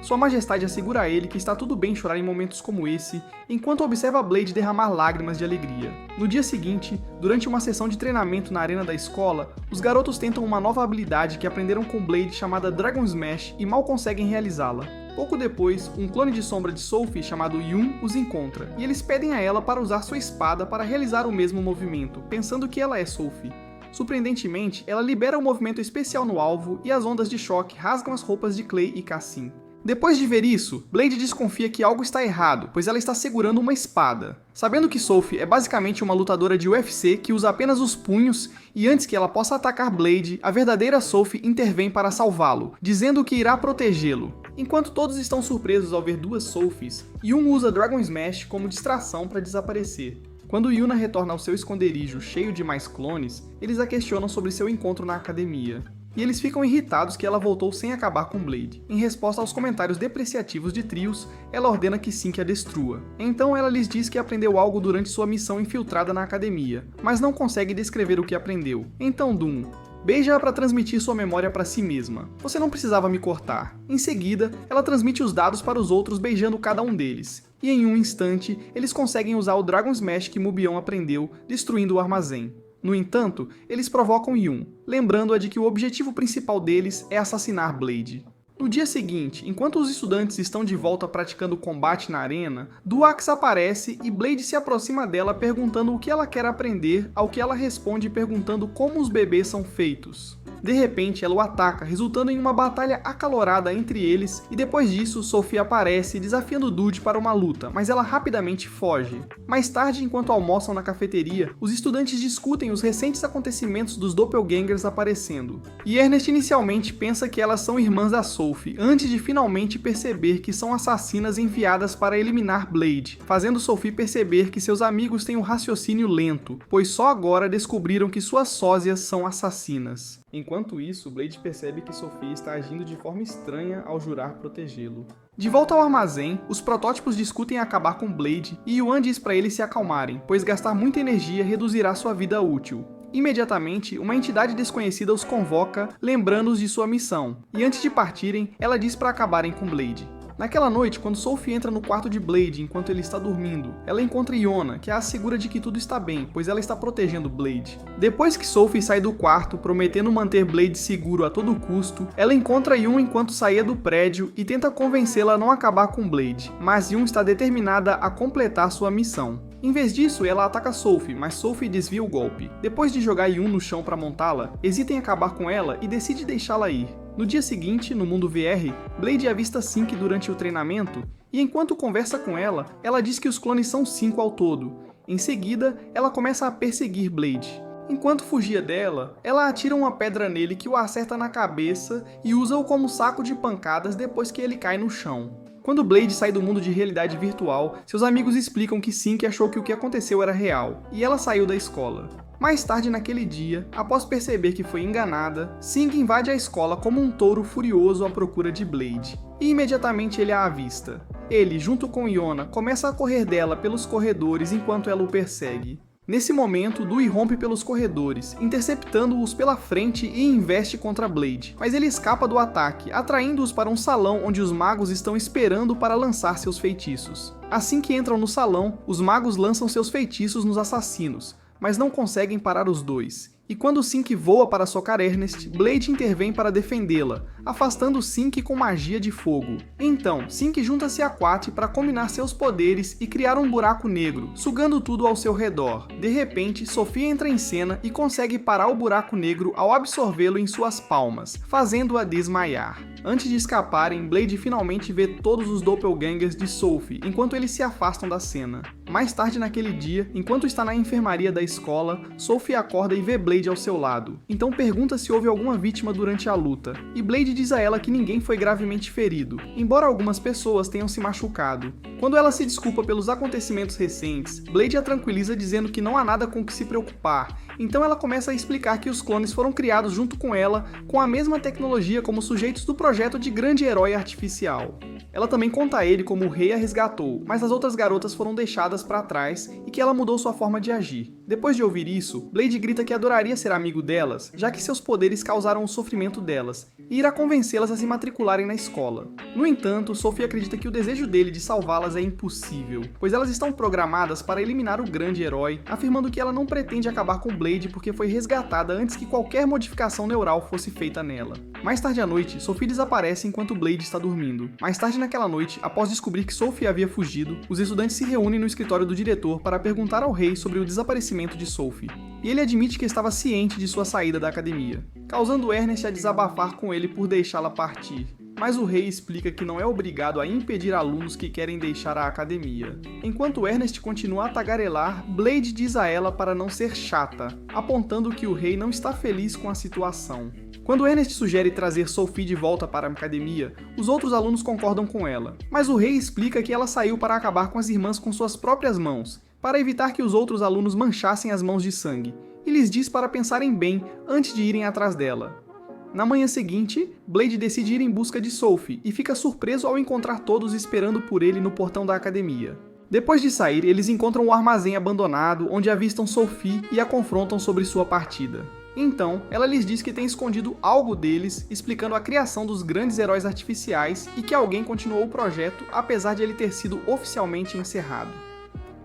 Sua Majestade assegura a ele que está tudo bem chorar em momentos como esse, enquanto observa Blade derramar lágrimas de alegria. No dia seguinte, durante uma sessão de treinamento na arena da escola, os garotos tentam uma nova habilidade que aprenderam com Blade chamada Dragon Smash e mal conseguem realizá-la. Pouco depois, um clone de sombra de Sophie chamado Yun os encontra, e eles pedem a ela para usar sua espada para realizar o mesmo movimento, pensando que ela é Sophie. Surpreendentemente, ela libera um movimento especial no alvo e as ondas de choque rasgam as roupas de Clay e Cassim. Depois de ver isso, Blade desconfia que algo está errado, pois ela está segurando uma espada. Sabendo que Sophie é basicamente uma lutadora de UFC que usa apenas os punhos, e antes que ela possa atacar Blade, a verdadeira Sophie intervém para salvá-lo, dizendo que irá protegê-lo. Enquanto todos estão surpresos ao ver duas Sophies, Yun usa Dragon Smash como distração para desaparecer. Quando Yuna retorna ao seu esconderijo cheio de mais clones, eles a questionam sobre seu encontro na academia. E eles ficam irritados que ela voltou sem acabar com Blade. Em resposta aos comentários depreciativos de Trios, ela ordena que sim que a destrua. Então ela lhes diz que aprendeu algo durante sua missão infiltrada na academia, mas não consegue descrever o que aprendeu. Então Doom beija-a para transmitir sua memória para si mesma. Você não precisava me cortar. Em seguida, ela transmite os dados para os outros beijando cada um deles. E em um instante, eles conseguem usar o Dragon Smash que Mubion aprendeu, destruindo o armazém. No entanto, eles provocam Yun, lembrando-a de que o objetivo principal deles é assassinar Blade. No dia seguinte, enquanto os estudantes estão de volta praticando combate na arena, Duax aparece e Blade se aproxima dela perguntando o que ela quer aprender, ao que ela responde perguntando como os bebês são feitos. De repente, ela o ataca, resultando em uma batalha acalorada entre eles, e depois disso, Sophie aparece, desafiando Dude para uma luta, mas ela rapidamente foge. Mais tarde, enquanto almoçam na cafeteria, os estudantes discutem os recentes acontecimentos dos Doppelgangers aparecendo. E Ernest inicialmente pensa que elas são irmãs da Sophie, antes de finalmente perceber que são assassinas enviadas para eliminar Blade, fazendo Sophie perceber que seus amigos têm um raciocínio lento, pois só agora descobriram que suas sósias são assassinas. Enquanto isso, Blade percebe que Sophie está agindo de forma estranha ao jurar protegê-lo. De volta ao armazém, os protótipos discutem acabar com Blade e Yuan diz para eles se acalmarem, pois gastar muita energia reduzirá sua vida útil. Imediatamente, uma entidade desconhecida os convoca, lembrando-os de sua missão, e antes de partirem, ela diz para acabarem com Blade. Naquela noite, quando Sophie entra no quarto de Blade enquanto ele está dormindo, ela encontra Yona, que a assegura de que tudo está bem, pois ela está protegendo Blade. Depois que Sophie sai do quarto, prometendo manter Blade seguro a todo custo, ela encontra Yun enquanto saía do prédio e tenta convencê-la a não acabar com Blade, mas Yun está determinada a completar sua missão. Em vez disso, ela ataca Sophie, mas Sophie desvia o golpe. Depois de jogar Yun no chão para montá-la, hesita em acabar com ela e decide deixá-la ir. No dia seguinte, no mundo VR, Blade avista Sync durante o treinamento, e enquanto conversa com ela, ela diz que os clones são 5 ao todo. Em seguida, ela começa a perseguir Blade. Enquanto fugia dela, ela atira uma pedra nele que o acerta na cabeça e usa-o como saco de pancadas depois que ele cai no chão. Quando Blade sai do mundo de realidade virtual, seus amigos explicam que Sync achou que o que aconteceu era real, e ela saiu da escola. Mais tarde naquele dia, após perceber que foi enganada, Sync invade a escola como um touro furioso à procura de Blade, e imediatamente ele a avista. Ele, junto com Yona, começa a correr dela pelos corredores enquanto ela o persegue. Nesse momento, Dewey rompe pelos corredores, interceptando-os pela frente e investe contra Blade, mas ele escapa do ataque, atraindo-os para um salão onde os magos estão esperando para lançar seus feitiços. Assim que entram no salão, os magos lançam seus feitiços nos assassinos, mas não conseguem parar os dois. E quando Sync voa para socar Ernest, Blade intervém para defendê-la, afastando Sync com magia de fogo. Então, Sync junta-se a Quat para combinar seus poderes e criar um buraco negro, sugando tudo ao seu redor. De repente, Sophie entra em cena e consegue parar o buraco negro ao absorvê-lo em suas palmas, fazendo-a desmaiar. Antes de escaparem, Blade finalmente vê todos os Doppelgangers de Sophie, enquanto eles se afastam da cena. Mais tarde naquele dia, enquanto está na enfermaria da escola, Sophie acorda e vê Blade ao seu lado. Então pergunta se houve alguma vítima durante a luta, e Blade diz a ela que ninguém foi gravemente ferido, embora algumas pessoas tenham se machucado. Quando ela se desculpa pelos acontecimentos recentes, Blade a tranquiliza dizendo que não há nada com o que se preocupar, então ela começa a explicar que os clones foram criados junto com ela, com a mesma tecnologia como sujeitos do projeto de grande herói artificial. Ela também conta a ele como o rei a resgatou, mas as outras garotas foram deixadas para trás e que ela mudou sua forma de agir. Depois de ouvir isso, Blade grita que adoraria ser amigo delas, já que seus poderes causaram o sofrimento delas, e irá convencê-las a se matricularem na escola. No entanto, Sophie acredita que o desejo dele de salvá-las é impossível, pois elas estão programadas para eliminar o grande herói, afirmando que ela não pretende acabar com Blade porque foi resgatada antes que qualquer modificação neural fosse feita nela. Mais tarde à noite, Sophie desaparece enquanto Blade está dormindo. Mais tarde naquela noite, após descobrir que Sophie havia fugido, os estudantes se reúnem no escritório do diretor para perguntar ao rei sobre o desaparecimento de Sophie. E ele admite que estava ciente de sua saída da academia, causando Ernest a desabafar com ele por deixá-la partir. Mas o rei explica que não é obrigado a impedir alunos que querem deixar a academia. Enquanto Ernest continua a tagarelar, Blade diz a ela para não ser chata, apontando que o rei não está feliz com a situação. Quando Ernest sugere trazer Sophie de volta para a academia, os outros alunos concordam com ela, mas o rei explica que ela saiu para acabar com as irmãs com suas próprias mãos, para evitar que os outros alunos manchassem as mãos de sangue, e lhes diz para pensarem bem antes de irem atrás dela. Na manhã seguinte, Blade decide ir em busca de Sophie e fica surpreso ao encontrar todos esperando por ele no portão da academia. Depois de sair, eles encontram o armazém abandonado, onde avistam Sophie e a confrontam sobre sua partida. Então, ela lhes diz que tem escondido algo deles, explicando a criação dos grandes heróis artificiais e que alguém continuou o projeto apesar de ele ter sido oficialmente encerrado.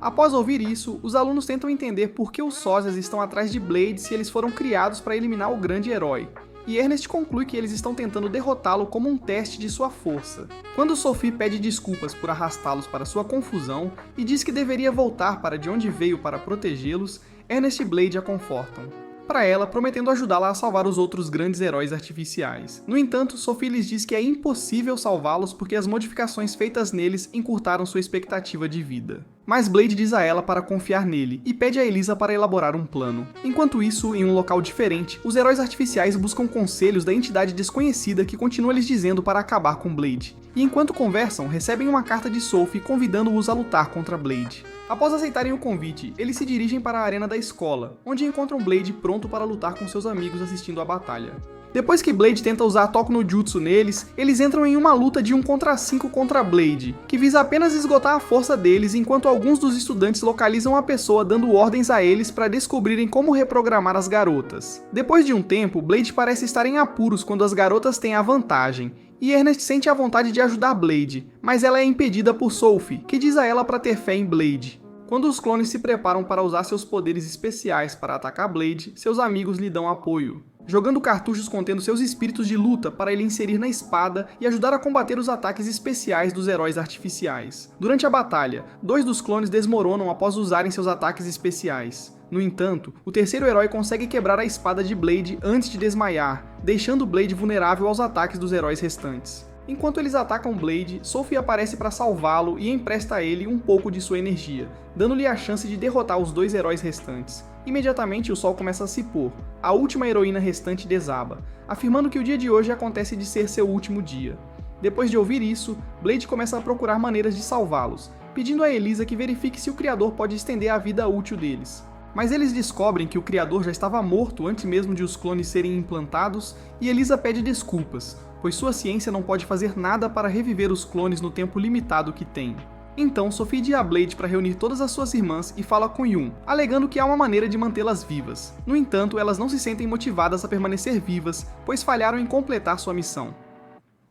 Após ouvir isso, os alunos tentam entender por que os sósias estão atrás de Blade se eles foram criados para eliminar o grande herói. e Ernest conclui que eles estão tentando derrotá-lo como um teste de sua força. Quando Sophie pede desculpas por arrastá-los para sua confusão e diz que deveria voltar para de onde veio para protegê-los, Ernest e Blade a confortam para ela, prometendo ajudá-la a salvar os outros grandes heróis artificiais. No entanto, Sophie lhes diz que é impossível salvá-los porque as modificações feitas neles encurtaram sua expectativa de vida. Mas Blade diz a ela para confiar nele e pede a Elisa para elaborar um plano. Enquanto isso, em um local diferente, os heróis artificiais buscam conselhos da entidade desconhecida que continua lhes dizendo para acabar com Blade. E enquanto conversam, recebem uma carta de Sophie convidando-os a lutar contra Blade. Após aceitarem o convite, eles se dirigem para a arena da escola, onde encontram Blade pronto para lutar com seus amigos assistindo a batalha. Depois que Blade tenta usar Toku no Jutsu neles, eles entram em uma luta de 1 contra 5 contra Blade, que visa apenas esgotar a força deles enquanto alguns dos estudantes localizam a pessoa dando ordens a eles para descobrirem como reprogramar as garotas. Depois de um tempo, Blade parece estar em apuros quando as garotas têm a vantagem, e Ernest sente a vontade de ajudar Blade, mas ela é impedida por Sophie, que diz a ela para ter fé em Blade. Quando os clones se preparam para usar seus poderes especiais para atacar Blade, seus amigos lhe dão apoio, jogando cartuchos contendo seus espíritos de luta para ele inserir na espada e ajudar a combater os ataques especiais dos heróis artificiais. Durante a batalha, 2 dos clones desmoronam após usarem seus ataques especiais. No entanto, o terceiro herói consegue quebrar a espada de Blade antes de desmaiar, deixando Blade vulnerável aos ataques dos heróis restantes. Enquanto eles atacam Blade, Sophie aparece para salvá-lo e empresta a ele um pouco de sua energia, dando-lhe a chance de derrotar os 2 heróis restantes. Imediatamente o sol começa a se pôr, a última heroína restante desaba, afirmando que o dia de hoje acontece de ser seu último dia. Depois de ouvir isso, Blade começa a procurar maneiras de salvá-los, pedindo a Elisa que verifique se o Criador pode estender a vida útil deles. Mas eles descobrem que o Criador já estava morto antes mesmo de os clones serem implantados, e Elisa pede desculpas, pois sua ciência não pode fazer nada para reviver os clones no tempo limitado que tem. Então, Sophie guia a Blade para reunir todas as suas irmãs e fala com Yun, alegando que há uma maneira de mantê-las vivas. No entanto, elas não se sentem motivadas a permanecer vivas, pois falharam em completar sua missão.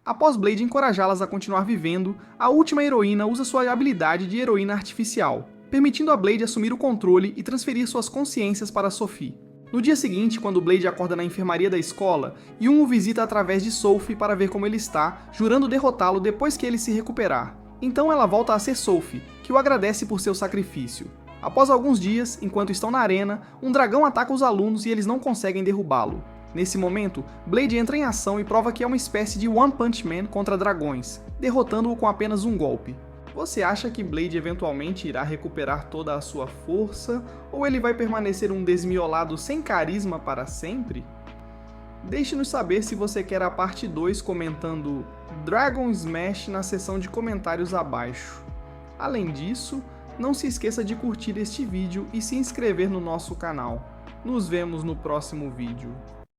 Após Blade encorajá-las a continuar vivendo, a última heroína usa sua habilidade de heroína artificial, permitindo a Blade assumir o controle e transferir suas consciências para Sophie. No dia seguinte, quando Blade acorda na enfermaria da escola, Yun o visita através de Sophie para ver como ele está, jurando derrotá-lo depois que ele se recuperar. Então ela volta a ser Sophie, que o agradece por seu sacrifício. Após alguns dias, enquanto estão na arena, um dragão ataca os alunos e eles não conseguem derrubá-lo. Nesse momento, Blade entra em ação e prova que é uma espécie de One Punch Man contra dragões, derrotando-o com apenas um golpe. Você acha que Blade eventualmente irá recuperar toda a sua força, ou ele vai permanecer um desmiolado sem carisma para sempre? Deixe-nos saber se você quer a parte 2 comentando Dragon Smash na seção de comentários abaixo. Além disso, não se esqueça de curtir este vídeo e se inscrever no nosso canal. Nos vemos no próximo vídeo.